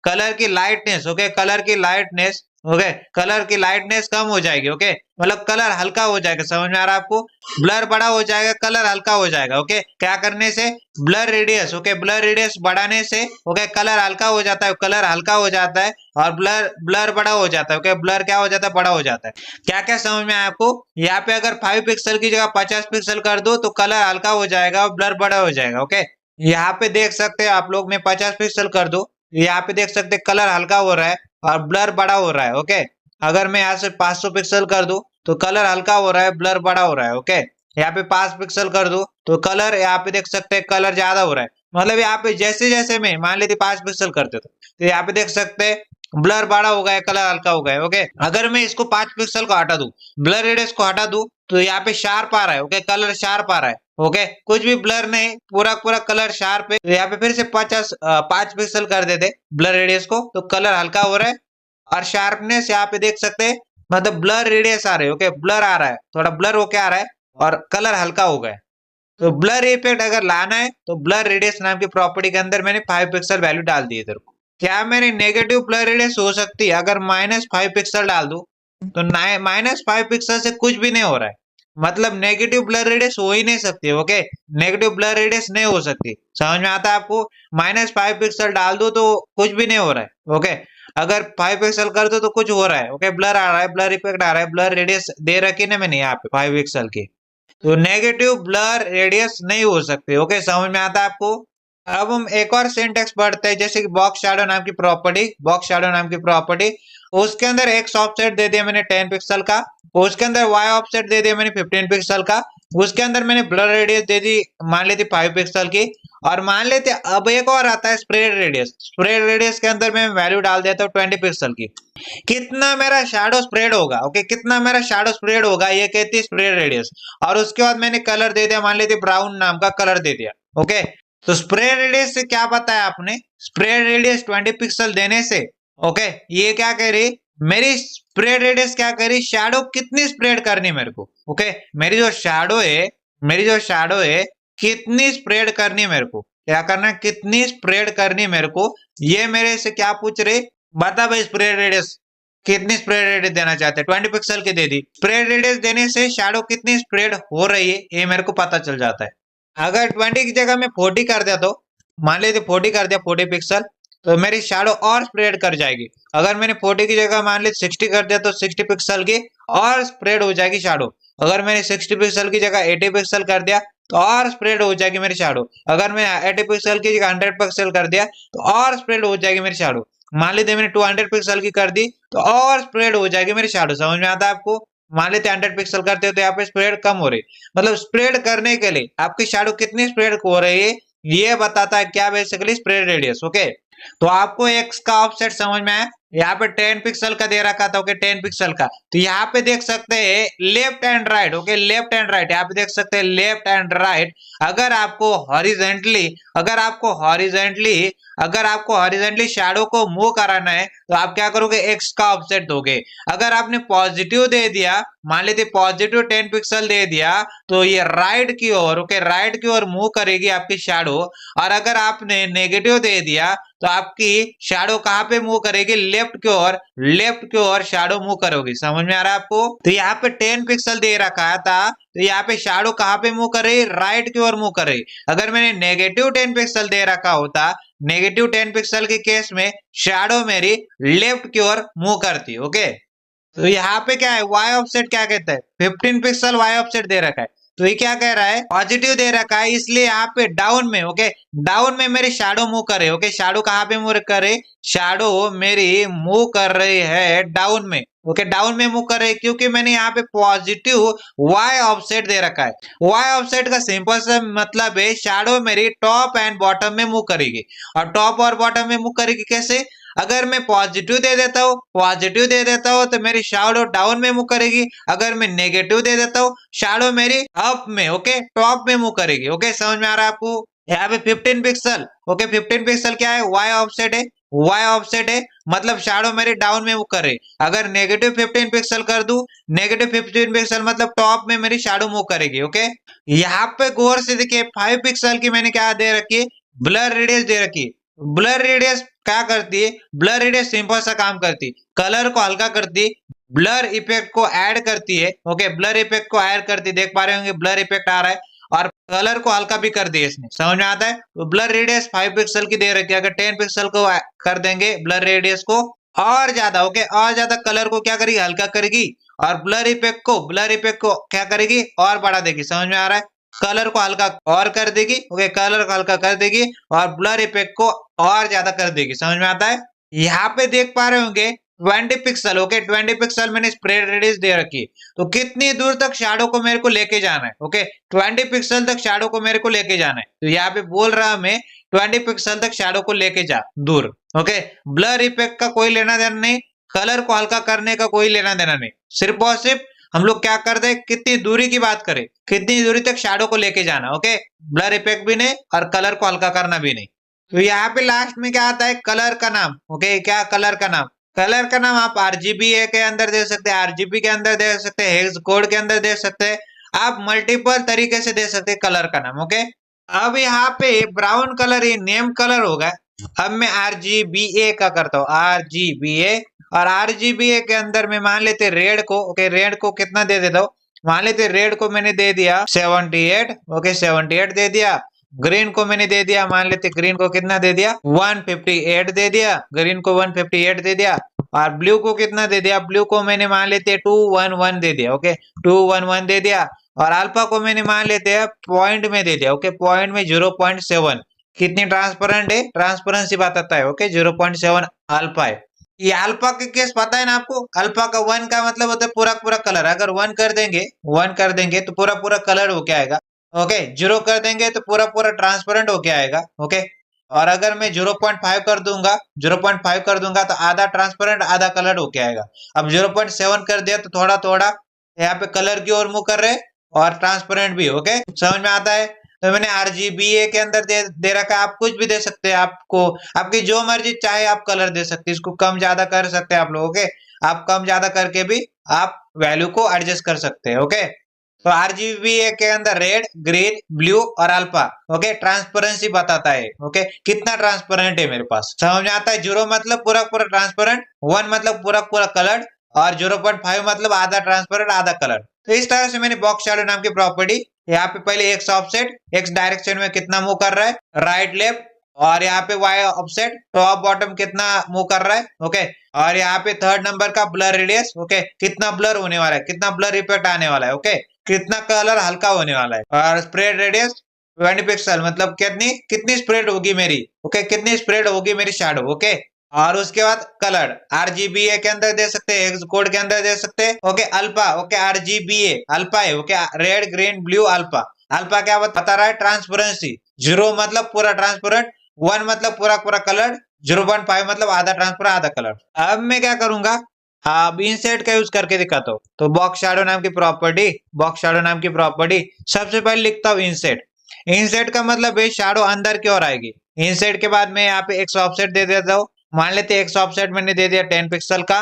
कलर की लाइटनेस। ओके, कलर की लाइटनेस, ओके, कलर की लाइटनेस कम हो जाएगी। ओके, मतलब कलर हल्का हो जाएगा। समझ में आ रहा है आपको? ब्लर बड़ा हो जाएगा, कलर हल्का हो जाएगा। ओके, क्या करने से, blur radius, okay, blur radius बढ़ाने से, ओके, कलर हल्का हो जाता है, कलर हल्का हो जाता है, और ब्लर ब्लर बड़ा हो जाता है। ओके, ब्लर क्या हो जाता है, बड़ा हो जाता है। क्या क्या समझ में आया आपको? यहाँ पे अगर 5 पिक्सल की जगह 50 पिक्सल कर दो तो कलर हल्का हो जाएगा और ब्लर बड़ा हो जाएगा। ओके, यहाँ पे देख सकते हैं आप लोग, मैं 50 पिक्सल कर दो, यहाँ पे देख सकते हैं कलर हल्का हो रहा है और ब्लर बड़ा हो रहा है। ओके, अगर मैं यहाँ से 500 पिक्सल कर दूं तो कलर हल्का हो रहा है, ब्लर बड़ा हो रहा है। ओके, यहाँ पे 5 पिक्सल कर दूं तो कलर, यहाँ पे देख सकते हैं कलर ज्यादा हो रहा है। मतलब यहाँ पे जैसे जैसे मैं मान लेती 5 पिक्सल करते तो यहाँ पे देख सकते हैं ब्लर बड़ा हो गया, कलर हल्का हो गया। ओके, अगर मैं इसको 5 पिक्सल को हटा दूं, ब्लर रेडियस को हटा दूं, तो यहाँ पे शार्प आ रहा है। ओके, कलर शार्प आ रहा है। ओके, कुछ भी ब्लर नहीं, पूरा पूरा कलर शार्प है। तो यहाँ पे फिर से 5 पिक्सल कर देते ब्लर रेडियस को, तो कलर हल्का हो रहा है और शार्पनेस यहाँ पे देख सकते हैं, मतलब ब्लर रेडियस आ रहे। ओके, ब्लर आ रहा है, थोड़ा ब्लर होके आ रहा है और कलर हल्का हो गया। तो ब्लर इफेक्ट अगर लाना है तो ब्लर रेडियस नाम की प्रॉपर्टी के अंदर मैंने 5 पिक्सल वैल्यू डाल दी इधर को। क्या मेरी नेगेटिव ब्लर रेडियस हो सकती है अगर -5 पिक्सल डाल दूं? तो -5 पिक्सल से कुछ भी नहीं हो रहा है, मतलब नेगेटिव ब्लर रेडियस हो ही नहीं सकती। ओके, नेगेटिव ब्लर रेडियस नहीं हो सकती। समझ में आता है आपको? -5 पिक्सल डाल दो तो कुछ भी नहीं हो रहा है। ओके, अगर 5 पिक्सल कर दो तो कुछ हो रहा है। ओके, ब्लर आ रहा है, ब्लर इफेक्ट आ रहा है, ब्लर रेडियस दे रखी ना मैंने यहाँ पे 5 पिक्सल की, तो नेगेटिव ब्लर रेडियस नहीं हो सकते। ओके, समझ में आता है आपको? अब हम एक और सिंटेक्स पढ़ते हैं, जैसे कि बॉक्स शैडो नाम की प्रॉपर्टी। बॉक्स शैडो नाम की प्रॉपर्टी, उसके अंदर एक्स ऑफसेट दे दिया मैंने 10 पिक्सल का, उसके अंदर वाई ऑफसेट दे दिया मैंने 15 पिक्सल का, उसके अंदर मैंने ब्लर रेडियस दे दी, मान लेती 5 पिक्सल की, और मान लेते अब एक और आता है स्प्रेड रेडियस। स्प्रेड रेडियस के अंदर मैं वैल्यू डाल देता हूँ 20 पिक्सल की। कितना मेरा शैडो स्प्रेड होगा, ओके, कितना मेरा शैडो स्प्रेड होगा, ये कहती है स्प्रेड रेडियस। और उसके बाद मैंने कलर दे दिया, मान लेते ब्राउन नाम का कलर दे दिया। ओके, तो स्प्रेड रेडियस से क्या पता है आपने, स्प्रेड रेडियस 20 पिक्सल देने से, ओके, ये क्या कह रही, मेरी स्प्रेड रेडियस क्या करी, शैडो कितनी स्प्रेड करनी मेरे को। ओके, मेरी जो शैडो है कितनी स्प्रेड करनी मेरे को, क्या करना, कितनी स्प्रेड करनी मेरे को, ये मेरे से क्या पूछ रहे, बता भाई स्प्रेड रेडियस कितनी स्प्रेड रेडियस देना चाहते हैं। 20 पिक्सल की दे दी, स्प्रेड रेडियस देने से शैडो कितनी स्प्रेड हो रही है ये मेरे को पता चल जाता है। अगर 20 की जगह मैं 40 कर दिया, तो मान लेते 40 कर दिया, 40 पिक्सल, तो मेरी शैडो और स्प्रेड कर जाएगी। अगर मैंने 40 की जगह मान ली 60 कर दिया, तो 60 पिक्सल की और स्प्रेड हो जाएगी शैडो। अगर मैंने 60 पिक्सल की जगह 80 पिक्सल कर दिया तो और स्प्रेड हो जाएगी मेरी शैडो। अगर मैं 80 पिक्सल की जगह 100 पिक्सल कर दिया तो और स्प्रेड हो जाएगी मेरी शैडो। मान लेते मैंने 200 पिक्सल की कर दी तो और स्प्रेड हो जाएगी मेरी शैडो। समझ में आता है आपको? मान लेते 100 पिक्सल करते हो तो यहाँ पे स्प्रेड कम हो रही, मतलब स्प्रेड करने के लिए आपकी शैडो कितनी स्प्रेड हो रही है ये बताता है क्या, बेसिकली स्प्रेड रेडियस। ओके, तो आपको एक्स का ऑफसेट समझ में आया, यहाँ पे 10 पिक्सल का दे रखा था, ओके 10 पिक्सल का। तो यहाँ पे देख सकते हैं left and right, okay left and right, यहाँ पे देख सकते हैं लेफ्ट एंड राइट। अगर आपको हॉरिजेंटली शैडो को मूव कराना है तो आप क्या करोगे, एक्स का ऑफसेट दोगे। अगर आपने पॉजिटिव दे दिया, मान लेते पॉजिटिव 10 पिक्सल दे दिया, तो ये राइट की ओर, ओके राइट की ओर मूव करेगी आपकी शैडो। और अगर आपने नेगेटिव दे दिया तो आपकी शैडो कहाँ पे मूव करेगी, लेफ्ट की ओर शैडो मूव करोगी। समझ में आ रहा है आपको? तो यहाँ पे 10 पिक्सल दे रखा था, तो यहाँ पे शैडो कहाँ पे मूव कर रही, राइट की ओर मूव कर रही। अगर मैंने नेगेटिव 10 पिक्सल दे रखा होता, नेगेटिव 10 पिक्सल के केस में शैडो मेरी लेफ्ट की ओर मूव करती। ओके, तो यहाँ पे क्या है, वाई ऑफसेट क्या कहता है, 15 पिक्सल वाई ऑफसेट दे रखा है। तो ये क्या कह रहा है, पॉजिटिव दे रखा है, इसलिए यहाँ पे डाउन में, ओके डाउन में मेरी शैडो मूव करे। ओके, शैडो कहाँ पे मूव करे, शैडो मेरी मूव कर रही है डाउन में। ओके, डाउन में मूव कर रही है क्योंकि मैंने यहाँ पे पॉजिटिव वाई ऑफसेट दे रखा है। वाई ऑफसेट का सिंपल सा मतलब है शैडो मेरी टॉप एंड बॉटम में मूव करेगी। और टॉप और बॉटम में मूव करेगी कैसे, अगर मैं पॉजिटिव दे देता हूँ तो मेरी शैडो डाउन में मूव करेगी। अगर मैं नेगेटिव दे देता हूँ, शैडो मेरी अप में, ओके टॉप में मूव करेगी। ओके, समझ में आ रहा है आपको? यहाँ पे 15 पिक्सल, ओके 15 पिक्सल क्या है, वाई ऑफसेट है, मतलब शैडो मेरी डाउन में मूव कर रही। अगर नेगेटिव 15 पिक्सल कर दूं, नेगेटिव 15 पिक्सल मतलब टॉप में मेरी शैडो मूव करेगी। ओके, यहाँ पे गौर से देखिए 5 पिक्सल की मैंने क्या दे रखी है, ब्लर रेडियस दे रखी है। ब्लर रेडियस क्या करती है, ब्लर रेडियस सिंपल सा काम करती है, कलर को हल्का करती, ब्लर इफेक्ट को ऐड करती है। ओके, ब्लर इफेक्ट को ऐड करती, देख पा रहे होंगे ब्लर इफेक्ट आ रहा है, और कलर को हल्का भी कर दिया इसने। समझ में आता है? तो ब्लर रेडियस 5 पिक्सल की दे रखी है, अगर 10 पिक्सल को कर देंगे ब्लर रेडियस को और ज्यादा, ओके और ज्यादा कलर को क्या करेगी, हल्का करेगी, और ब्लर इफेक्ट को क्या करेगी, और बढ़ा देगी। समझ में आ रहा है? कलर को हल्का और कर देगी, ओके कलर को हल्का कर देगी, और ब्लर इफेक्ट को और ज्यादा कर देगी। समझ में आता है? यहाँ पे देख पा रहे होंगे 20 पिक्सल, ओके 20 पिक्सल मैंने स्प्रेड रेडियस दे रखी। तो कितनी दूर तक शैडो को मेरे को लेके जाना है, ओके 20 पिक्सल तक शैडो को मेरे को लेके जाना है। तो यहाँ पे बोल रहा मैं 20 पिक्सल तक शैडो को लेके जा दूर। ओके, ब्लर इफेक्ट का कोई लेना देना नहीं, कलर को हल्का करने का कोई लेना देना नहीं, सिर्फ और सिर्फ हम लोग क्या कर दे, कितनी दूरी की बात करें, कितनी दूरी तक शैडो को लेके जाना। ओके, ब्लर इफेक्ट भी नहीं और कलर को हल्का करना भी नहीं। तो यहाँ पे लास्ट में क्या आता है, कलर का नाम। ओके, क्या कलर का नाम, कलर का नाम आप RGBA के अंदर दे सकते हैं, RGB के अंदर दे सकते हैं, हेक्स कोड के अंदर दे सकते हैं, आप मल्टीपल तरीके से दे सकते हैं कलर का नाम। ओके, अब यहाँ पे ब्राउन कलर ये नेम कलर होगा। अब मैं RGBA का करता हूँ, RGBA, और RGBA के अंदर में मान लेते रेड को, ओके रेड को कितना दे देता हूँ, मान लेते रेड को मैंने दे दिया 78, ओके 78 दे दिया। ग्रीन को मैंने दे दिया, मान लेते ग्रीन को कितना दे दिया, 158 दे दिया, ग्रीन को 158 दे दिया। और ब्लू को कितना दे दिया, ब्लू को मैंने मान लेते 211 दे दिया, ओके 211 दे दिया। और अल्फा को मैंने मान लेते हैं पॉइंट में दे दिया, ओके पॉइंट में 0.7। कितनी ट्रांसपेरेंट है, ट्रांसपेरेंसी बताता है, ओके 0.7 अल्फा है। ये अल्फा के केस पता है ना आपको, अल्फा का 1 का मतलब होता है पूरा पूरा कलर। अगर 1 कर देंगे तो पूरा पूरा कलर हो क्या आएगा, ओके 0 कर देंगे तो पूरा पूरा ट्रांसपेरेंट हो क्या आएगा। ओके, और अगर मैं 0.5 कर दूंगा, 0.5 कर दूंगा तो आधा ट्रांसपेरेंट आधा कलर हो क्या आएगा। अब 0.7 कर दिया तो थोड़ा थोड़ा यहाँ पे कलर की ओर मुंह कर रहे और ट्रांसपेरेंट भी। ओके, समझ में आता है? तो मैंने RGBA के अंदर दे रखा है, आप कुछ भी दे सकते हैं, आपको आपकी जो मर्जी चाहे आप कलर दे सकते हैं, इसको कम ज्यादा कर सकते हैं आप लोग। ओके, आप कम ज्यादा करके भी आप वैल्यू को एडजस्ट कर सकते हैं। ओके, तो RGBA के अंदर रेड, ग्रीन, ब्लू और अल्फा, ओके ट्रांसपेरेंसी बताता है, ओके कितना ट्रांसपेरेंट है मेरे पास। समझ में आता है? 0 मतलब पूरा पूरा ट्रांसपेरेंट, 1 मतलब पूरा पूरा कलर, और 0.5 मतलब आधा ट्रांसपेरेंट आधा कलर। तो इस तरह से मैंने बॉक्स शैडो नाम की प्रॉपर्टी, यहाँ पे पहले एक्स ऑफसेट, एक्स डायरेक्शन में कितना मूव कर रहा है, राइट लेफ्ट, और यहाँ पे वाई ऑफसेट टॉप बॉटम कितना मूव कर रहा है। ओके, और यहाँ पे थर्ड नंबर का ब्लर रेडियस, ओके कितना ब्लर होने वाला है, कितना ब्लर इफेक्ट आने वाला है, ओके कितना कलर हल्का होने वाला है। और स्प्रेड रेडियस 20 पिक्सल मतलब कितनी स्प्रेड होगी मेरी, ओके कितनी स्प्रेड होगी मेरी शैडो। ओके, और उसके बाद कलर RGBA के अंदर दे सकते हैं, हेक्स कोड के अंदर दे सकते हैं। Okay, alpha, okay RGBA alpha है, okay red green blue alpha. Alpha क्या बता रहा है, ट्रांसपेरेंसी। 0 मतलब पूरा ट्रांसपेरेंट, 1 मतलब पूरा पूरा कलर, 0.5 मतलब आधा ट्रांसफर आधा कलर। अब मैं क्या करूंगा, अब इनसेट का यूज करके दिखाता हूँ। तो बॉक्स शैडो नाम की प्रॉपर्टी, बॉक्स शैडो नाम की प्रॉपर्टी, सबसे पहले लिखता हूँ इंसेट। इंसेट का मतलब है शैडो अंदर की ओर आएगी। इंसेट के बाद मैं यहाँ पे एक्स ऑफसेट दे देता हूँ। मान लेते एक्स ऑफसेट मैंने दे दिया 10 पिक्सल का,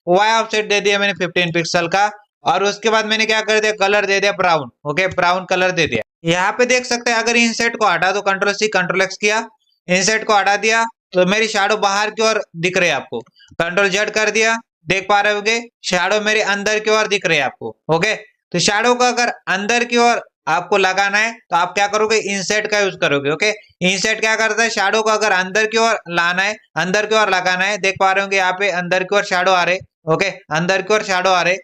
वाई ऑफसेट दे दिया मैंने 15 पिक्सल का, और उसके बाद मैंने क्या कर दिया, कलर दे दिया ब्राउन। ओके, ब्राउन कलर दे दिया। यहाँ पे देख सकते हैं, अगर इंसेट को हटा दो, कंट्रोल सी कंट्रोल एक्स किया, इंसेट को हटा दिया, तो मेरी शैडो बाहर की ओर दिख रही है आपको। कंट्रोल जेड कर दिया, देख पा रहे होगे शैडो मेरे अंदर की ओर दिख रही है आपको। ओके, तो शैडो को अगर अंदर की ओर आपको लगाना है तो आप क्या करोगे, इंसेट का यूज करोगे। ओके, इंसेट क्या करता है, शैडो को अगर अंदर की ओर लाना है, अंदर की ओर लगाना है, देख पा रहे होंगे यहाँ पे अंदर की ओर शैडो आ रहे। ओके, अंदर की ओर शैडो आ रहे,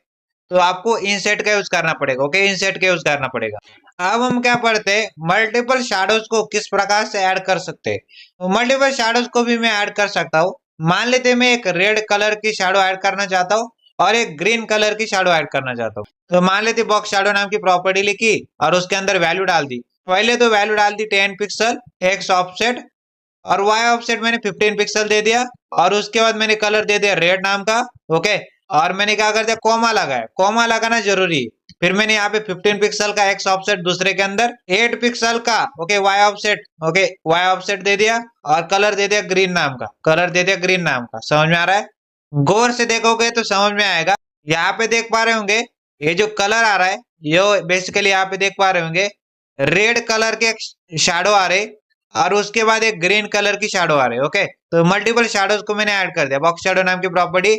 तो आपको इंसेट का यूज करना पड़ेगा। ओके, इंसेट का यूज करना पड़ेगा। अब हम क्या पढ़ते हैं, मल्टीपल शैडोज को किस प्रकार से ऐड कर सकते हैं। तो मल्टीपल शैडोज को भी मैं ऐड कर सकता हूँ। मान लेते मैं एक रेड कलर की शैडो ऐड करना चाहता हूँ और एक ग्रीन कलर की शैडो ऐड करना चाहता हूँ। तो मान लेते बॉक्स शैडो नाम की प्रॉपर्टी लिखी और उसके अंदर वैल्यू डाल दी। पहले तो वैल्यू डाल दी 10 पिक्सल, एक्स ऑफसेट, और वाई ऑफसेट मैंने 15 पिक्सल दे दिया, और उसके बाद मैंने कलर दे दिया रेड नाम का। ओके, और मैंने क्या कर दिया, कॉमा लगाया। कॉमा लगाना जरूरी है। फिर मैंने यहाँ पे 15 पिक्सल का एक्स ऑफसेट, दूसरे के अंदर 8 पिक्सल का okay Y offset, okay Y offset दे दिया, और कलर दे दिया ग्रीन नाम का, कलर दे दिया ग्रीन नाम का। समझ में आ रहा है? गौर से देखोगे तो समझ में आएगा। यहाँ पे देख पा रहे होंगे ये जो कलर आ रहा है, ये बेसिकली यहाँ पे देख पा रहे होंगे रेड कलर के शैडो आ रहे, और उसके बाद एक ग्रीन कलर की शैडो आ रही है। ओके, तो मल्टीपल शैडोज को मैंने ऐड कर दिया। बॉक्स शैडो नाम की property,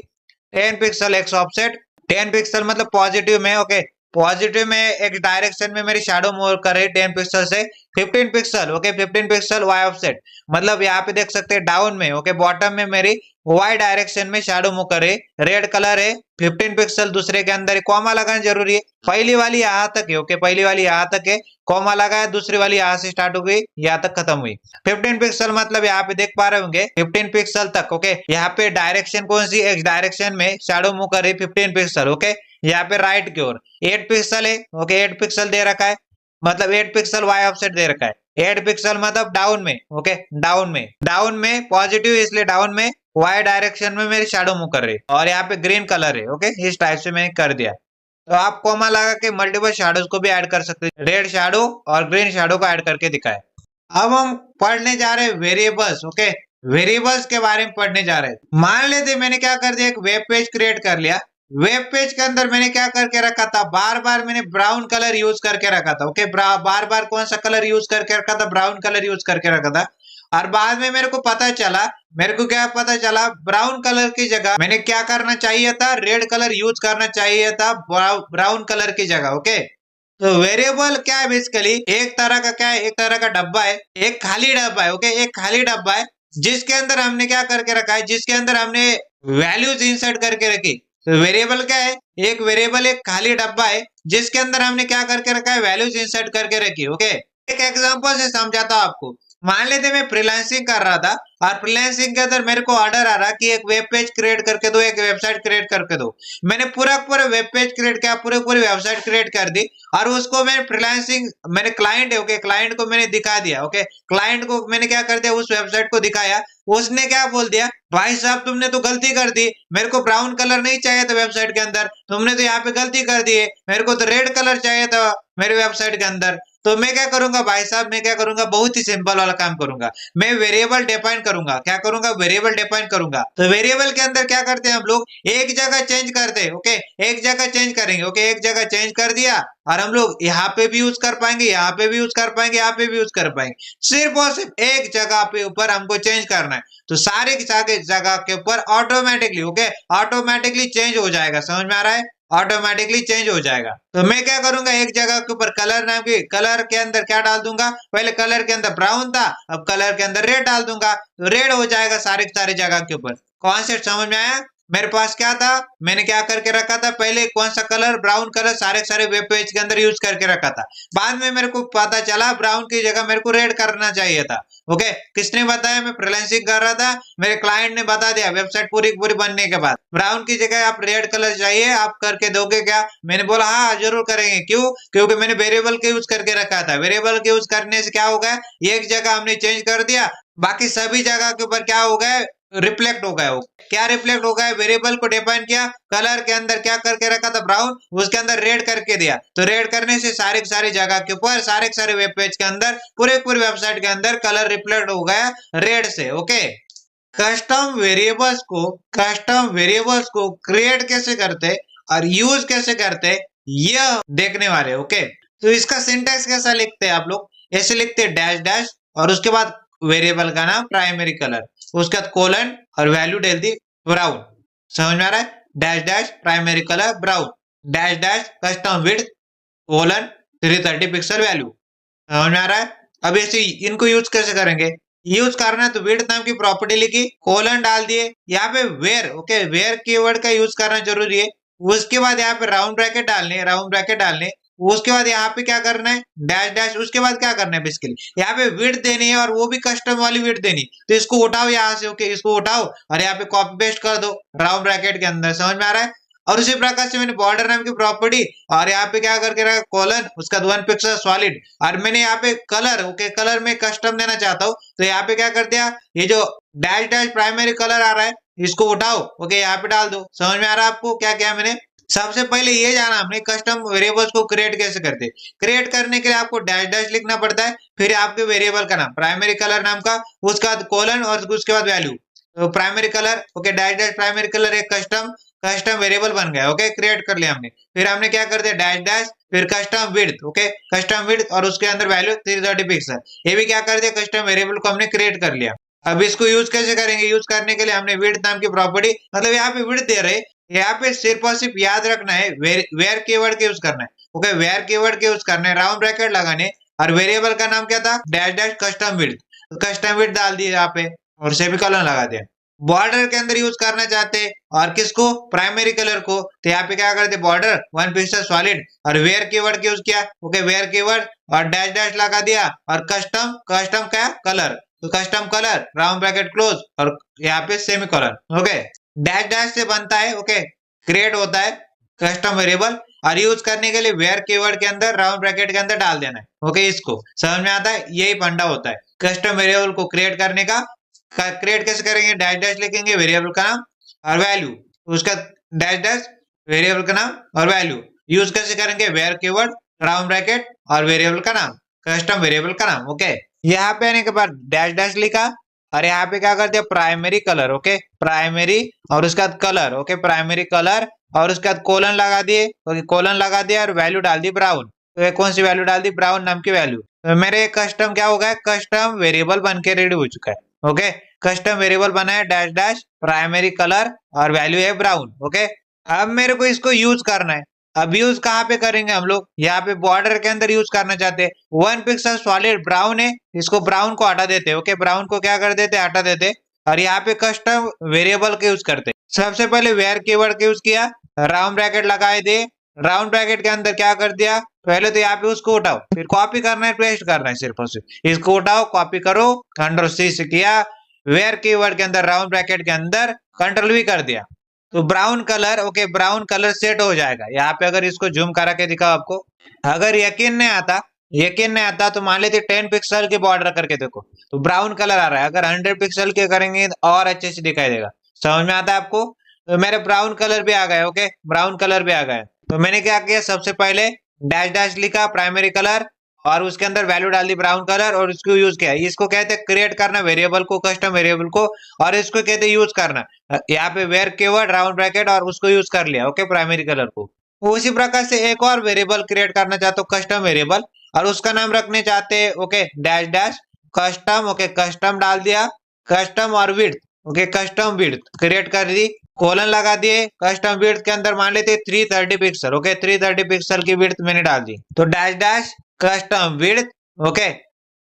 10 pixel X offset, 10 pixel मतलब पॉजिटिव में। ओके, पॉजिटिव में एक डायरेक्शन में मेरी शैडो मूव कर रही है 10 पिक्सल से। 15 pixel, okay 15 pixel Y offset, मतलब यहाँ पे देख सकते हैं डाउन में, ओके बॉटम में मेरी वाई डायरेक्शन में शैडो मूव करे। रेड कलर है, 15 पिक्सल दूसरे के अंदर। कॉमा लगाना जरूरी है। पहली वाली यहाँ तक है। ओके, पहली वाली यहाँ तक है, कॉमा लगाया, दूसरी वाली यहाँ से स्टार्ट हो गई, यहाँ तक खत्म हुई। 15 पिक्सल मतलब यहाँ पे देख पा रहे होंगे 15 पिक्सल तक। ओके, यहाँ पे डायरेक्शन कौन सी, एक्स डायरेक्शन में शैडो मूव कर रही 15 पिक्सल। ओके, यहाँ पे राइट की ओर 8 पिक्सल है। ओके, 8 पिक्सल दे रखा है, मतलब 8 पिक्सल वाई ऑफसेट दे रखा है। 8 पिक्सल मतलब डाउन में। ओके, डाउन में पॉजिटिव, इसलिए डाउन में वाई डायरेक्शन में मेरी शैडो मूव कर रही है, और यहाँ पे ग्रीन कलर है। ओके, इस टाइप से मैंने कर दिया। तो आप कॉमा लगा के मल्टीपल शैडोज को भी ऐड कर सकते हैं। रेड शैडो और ग्रीन शैडो को ऐड करके दिखाए। अब हम पढ़ने जा रहे हैं वेरिएबल्स। ओके, वेरिएबल्स के बारे में पढ़ने जा रहे हैं। मान लेते मैंने क्या कर दिया, एक वेब पेज क्रिएट कर लिया। वेब पेज के अंदर मैंने क्या करके रखा था, बार बार मैंने ब्राउन कलर यूज करके रखा था। ओके, बार बार कौन सा कलर यूज करके रखा था, ब्राउन कलर यूज करके रखा था। और बाद में मेरे को पता चला, मेरे को क्या पता चला, ब्राउन कलर की जगह मैंने क्या करना चाहिए था, रेड कलर यूज करना चाहिए था ब्राउन कलर की जगह। ओके, तो वेरिएबल क्या है, बेसिकली एक तरह का क्या है, एक तरह का डब्बा है, एक खाली डब्बा है। ओके, एक खाली डब्बा है जिसके अंदर हमने क्या करके रखा है, जिसके अंदर हमने वैल्यूज इंसर्ट करके रखी। तो वेरिएबल क्या है, एक वेरिएबल एक खाली डब्बा है जिसके अंदर हमने क्या करके रखा है, वैल्यूज इंसर्ट करके रखी। ओके, एक एग्जांपल से समझाता हूं आपको। मान लेते मैं फ्रीलांसिंग कर रहा था, और फ्रीलांसिंग के अंदर मेरे को ऑर्डर आ रहा कि एक वेब पेज क्रिएट करके दो, एक वेबसाइट क्रिएट करके दो। मैंने पूरा वेब पेज क्रिएट किया, पूरी वेबसाइट क्रिएट कर दी, और उसको मैं फ्रीलांसिंग, मेरे क्लाइंट है, ओके क्लाइंट को मैंने दिखा दिया। ओके, क्लाइंट को मैंने क्या कर दिया, उस वेबसाइट को दिखाया। उसने क्या बोल दिया, भाई साहब तुमने तो गलती कर दी, मेरे को ब्राउन कलर नहीं चाहिए था वेबसाइट के अंदर, तुमने तो यहाँ पे गलती कर दी है, मेरे को तो रेड कलर चाहिए था मेरे वेबसाइट के अंदर। तो मैं क्या करूंगा भाई साहब, मैं क्या करूंगा, बहुत ही सिंपल वाला काम करूंगा। मैं वेरिएबल डिफाइन करूंगा। क्या करूंगा, वेरिएबल डिफाइन करूंगा। तो वेरिएबल के अंदर क्या करते हैं हम लोग, एक जगह चेंज करते हैं। ओके, एक जगह चेंज करेंगे। ओके, एक जगह चेंज कर दिया, और हम लोग यहाँ पे भी यूज कर पाएंगे, यहाँ पे भी यूज कर पाएंगे, यहाँ पे भी यूज कर पाएंगे। सिर्फ और सिर्फ एक जगह पे ऊपर हमको चेंज करना है, तो सारे जगह के ऊपर ऑटोमेटिकली, ओके ऑटोमेटिकली चेंज हो जाएगा। समझ में आ रहा है, ऑटोमेटिकली चेंज हो जाएगा। तो मैं क्या करूंगा, एक जगह के ऊपर कलर नाम की, कलर के अंदर क्या डाल दूंगा, पहले कलर के अंदर ब्राउन था, अब कलर के अंदर रेड डाल दूंगा, तो रेड हो जाएगा सारे जगह के ऊपर। कॉन्सेप्ट समझ में आया? मेरे पास क्या था, मैंने क्या करके रखा था, पहले कौन सा कलर, ब्राउन कलर सारे वेब पेज के अंदर यूज करके रखा था। बाद में मेरे को पता चला ब्राउन की जगह मेरे को रेड करना चाहिए था। ओके, किसने बताया, मैं फ्रीलांसिंग कर रहा था, मेरे क्लाइंट ने बता दिया वेबसाइट पूरी बनने के बाद ब्राउन की जगह आप रेड कलर चाहिए, आप करके दोगे क्या? मैंने बोला हाँ जरूर करेंगे। क्यों? क्योंकि मैंने वेरिएबल के यूज करके रखा था। वेरिएबल के यूज करने से क्या होगा, एक जगह हमने चेंज कर दिया, बाकी सभी जगह के ऊपर क्या हो गया, रिफ्लेक्ट हो गया। वो क्या रिफ्लेक्ट हो गया, वेरिएबल को डिफाइन किया, कलर के अंदर क्या करके रखा था, ब्राउन, उसके अंदर रेड करके दिया। तो रेड करने से सारे के सारी जगह के ऊपर, सारे के सारे वेब पेज के अंदर, पूरे पूरे वेबसाइट के अंदर कलर रिफ्लेक्ट हो गया रेड से। ओके, कस्टम वेरिएबल्स को क्रिएट कैसे करते और यूज कैसे करते, यह देखने वाले। ओके, तो इसका सिंटैक्स कैसा लिखते हैं आप लोग, ऐसे लिखते हैं डैश डैश और उसके बाद वेरिएबल का नाम प्राइमरी कलर, उसके बाद कोलन और वैल्यू डाल दी ब्राउन। समझ में आ रहा है, dash dash primary colour brown, dash dash custom width colon 330 pixel value. समझ में आ रहा है। अब ऐसे इनको यूज कैसे करेंगे, यूज करना है तो विड्थ नाम की प्रॉपर्टी लिखी, कोलन डाल दिए, यहाँ पे वेयर, ओके, वेयर कीवर्ड का यूज करना जरूरी है। उसके बाद यहाँ पे राउंड ब्रैकेट डालने, राउंड ब्रैकेट डालने, उसके बाद यहाँ पे क्या करना है, डैश डैश, उसके बाद क्या करना है, बेसिकली यहाँ पे विड्थ देनी है और वो भी कस्टम वाली विड्थ देनी। तो इसको उठाओ यहाँ से, ओके, इसको उठाओ और यहाँ पे कॉपी पेस्ट कर दो राउंड ब्रैकेट के अंदर। समझ में आ रहा है। और उसी प्रकार से मैंने बॉर्डर नाम की प्रॉपर्टी और यहाँ पे क्या करके रखा, कोलन, उसका 1 पिक्सल सॉलिड, और मैंने यहाँ पे कलर, ओके, कलर में कस्टम देना चाहता हूँ तो यहाँ पे क्या कर दिया, ये जो डैश डैश प्राइमरी कलर आ रहा है इसको उठाओ, ओके, यहाँ पे डाल दो। समझ में आ रहा है आपको क्या क्या मैंने। सबसे पहले ये जाना हमने कस्टम वेरिएबल्स को क्रिएट कैसे करते। क्रिएट करने के लिए आपको डैश डैश लिखना पड़ता है, फिर आपके वेरिएबल का नाम प्राइमरी कलर नाम का, उसका कोलन और उसके बाद वैल्यू। तो primary colour, okay, dash dash primary colour एक कस्टम वेरिएबल बन गया। ओके, क्रिएट कर लिया हमने। फिर हमने क्या कर दिया, डैश डैश, फिर custom width, okay, custom width और उसके अंदर वैल्यू 330 पिक्सल, ये भी क्या कर दिया, कस्टम वेरिएबल को हमने क्रिएट कर लिया। अब इसको यूज कैसे करेंगे, यूज करने के लिए हमने विड्थ नाम की प्रॉपर्टी, मतलब यहाँ पे विड्थ दे रहे, यहाँ पे सिर्फ और सिर्फ याद रखना है वेयर कीवर्ड के यूज करना है। ओके, वेयर कीवर्ड के यूज करना है, राउंड ब्रैकेट लगाने, और वेरिएबल का नाम क्या था, डैश डैश कस्टम विड्थ, तो कस्टम विड्थ डाल दिए यहाँ पे और सेमीकोलन लगा दिया। बॉर्डर के अंदर यूज करना चाहते हैं और किसको, प्राइमरी कलर को, तो यहाँ पे क्या करते, बॉर्डर 1 पिक्सल सॉलिड और वेयर कीवर्ड यूज किया। ओके, वेयर कीवर्ड और डैश डैश लगा दिया और कस्टम क्या, कलर, तो custom colour round bracket close और यहाँ पे सेमीकोलन। ओके, डैश डैश से बनता है, ओके, क्रिएट होता है कस्टम वेरिएबल, और यूज करने के लिए वेयर कीवर्ड के अंदर राउंड ब्रैकेट के अंदर डाल देना है। ओके, इसको समझ में आता है, यही फंडा होता है कस्टम वेरिएबल को क्रिएट करने का। क्रिएट कैसे करेंगे, डैश डैश लिखेंगे, वेरिएबल का नाम और वैल्यू, उसका डैश डैश वेरिएबल का नाम और वैल्यू, यूज कैसे करेंगे, वेयर कीवर्ड राउंड ब्रैकेट और वेरिएबल का नाम, कस्टम वेरिएबल का नाम। ओके, यहाँ पे आने के बाद डैश डैश लिखा और यहाँ पे क्या कर दिया, प्राइमरी कलर, ओके, प्राइमरी और उसके बाद कलर, ओके, प्राइमरी कलर और उसके बाद कोलन लगा दिए, ओके, कोलन लगा दिया और वैल्यू डाल दी ब्राउन। तो ये कौन सी वैल्यू डाल दी, ब्राउन नाम की वैल्यू। तो मेरे कस्टम क्या हो गया, कस्टम वेरिएबल बन के रेडी हो चुका है। ओके, कस्टम वेरिएबल बना है, डैश डैश प्राइमरी कलर और वैल्यू है ब्राउन। ओके, अब मेरे को इसको यूज करना है। अब यूज कहाँ पे करेंगे हम लोग, यहाँ पे बॉर्डर के अंदर यूज करना चाहते हैं। 1 पिक्सल सॉलिड ब्राउन है, इसको ब्राउन को हटा देते हैं। ओके, ब्राउन को क्या कर देते, हटा देते, और यहाँ पे कस्टम वेरिएबल के यूज करते। सबसे पहले वेयर कीवर्ड के यूज किया, राउंड ब्रैकेट लगाए दे, राउंड ब्रैकेट के अंदर क्या कर दिया, पहले तो यहाँ पे उसको उठाओ, फिर कॉपी करना है, पेस्ट करना है, सिर्फ और सिर्फ इसको उठाओ, कॉपी करो, Ctrl+C से किया, वेयर कीवर्ड के अंदर राउंड ब्रैकेट के अंदर Ctrl+V कर दिया, तो brown colour, okay, brown colour set हो जाएगा। यहाँ पे अगर इसको जूम करा के दिखाओ आपको, अगर यकीन नहीं आता तो मान लेते 10 पिक्सल के बॉर्डर करके देखो तो ब्राउन कलर आ रहा है। अगर 100 पिक्सल के करेंगे तो और अच्छे से दिखाई देगा। समझ में आता है आपको। तो मेरे ब्राउन कलर भी आ गए। ओके, ब्राउन कलर भी आ गए। तो मैंने क्या किया, सबसे पहले डैश डैश लिखा प्राइमरी कलर और उसके अंदर वैल्यू डाल दी ब्राउन कलर और इसको यूज किया। इसको कहते हैं क्रिएट करना वेरिएबल को, कस्टम वेरिएबल को, और इसको कहते हैं यूज करना। यहाँ पे वेयर कीवर्ड राउंड ब्रैकेट और उसको यूज कर लिया। ओके, प्राइमरी कलर को। उसी प्रकार से एक और वेरिएबल क्रिएट करना चाहते हो, कस्टम वेरिएबल, और उसका नाम रखने चाहते हैं, okay, dash dash custom, okay, custom डाल दिया, कस्टम और width, okay, custom width create कर दी, कोलन लगा दिए, कस्टम विड्थ के अंदर मान लेते 330 पिक्सल। ओके, 330 पिक्सल की विड्थ मैंने डाल दी, तो dash dash custom width, okay,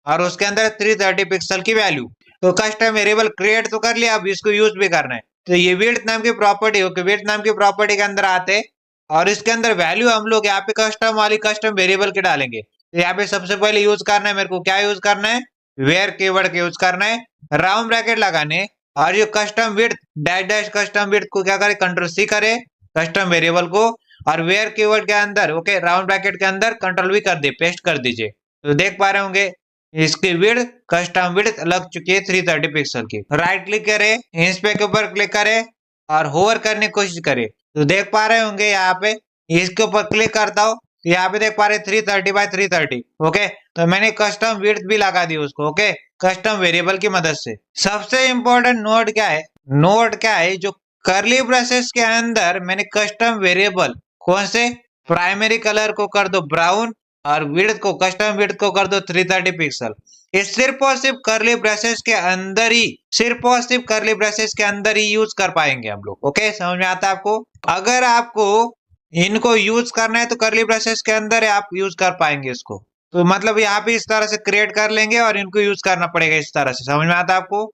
और उसके अंदर 330 पिक्सल की वैल्यू। तो कस्टम वेरिएबल क्रिएट तो कर लिया, अब इसको यूज भी करना है। तो ये विड्थ नाम की प्रॉपर्टी, ओके, विड्थ नाम की प्रॉपर्टी के अंदर आते और इसके अंदर वैल्यू हम लोग यहाँ पे कस्टम वाली कस्टम वेरिएबल के डालेंगे। तो यहाँ पे सबसे पहले यूज करना है मेरे को, क्या यूज करना है, वेयर कीवर्ड के यूज करना है, राउंड ब्रैकेट लगाने, और ये custom width dash dash custom width को क्या करे, Ctrl+C करे कस्टम वेरिएबल को, और वेयर कीवर्ड के अंदर, ओके, राउंड ब्रैकेट के अंदर Ctrl+V कर दे, पेस्ट कर दीजिए। तो देख पा रहे होंगे इसकी विड्थ, कस्टम विड्थ लग चुकी है 330 पिक्सल की। राइट क्लिक करें, इंस्पेक्ट के ऊपर क्लिक करें और होवर करने की कोशिश करें तो देख पा रहे होंगे यहाँ पे, इसके ऊपर क्लिक करता हूँ, यहाँ पे देख पा रहे 330 बाय 330। ओके, तो मैंने कस्टम विड्थ भी लगा दी उसको। ओके, कस्टम वेरिएबल की मदद से। सबसे इंपॉर्टेंट नोट क्या है, नोट क्या है, जो कर्ली ब्रशेस के अंदर मैंने कस्टम वेरिएबल कौन से, प्राइमरी कलर को कर दो ब्राउन और विड्थ को, कस्टम विड्थ को कर दो 330 पिक्सल। ये सिर्फ और सिर्फ कर्ली ब्रशेस के अंदर ही, सिर्फ और सिर्फ कर्ली ब्रशेस के अंदर ही यूज कर पाएंगे हम लोग। ओके, समझ में आता है आपको? अगर आपको इनको यूज करना है तो कर्ली ब्रशेस के अंदर आप यूज कर पाएंगे इसको। तो मतलब यहाँ पे इस तरह से क्रिएट कर लेंगे और इनको यूज करना पड़ेगा इस तरह से। समझ में आता है आपको?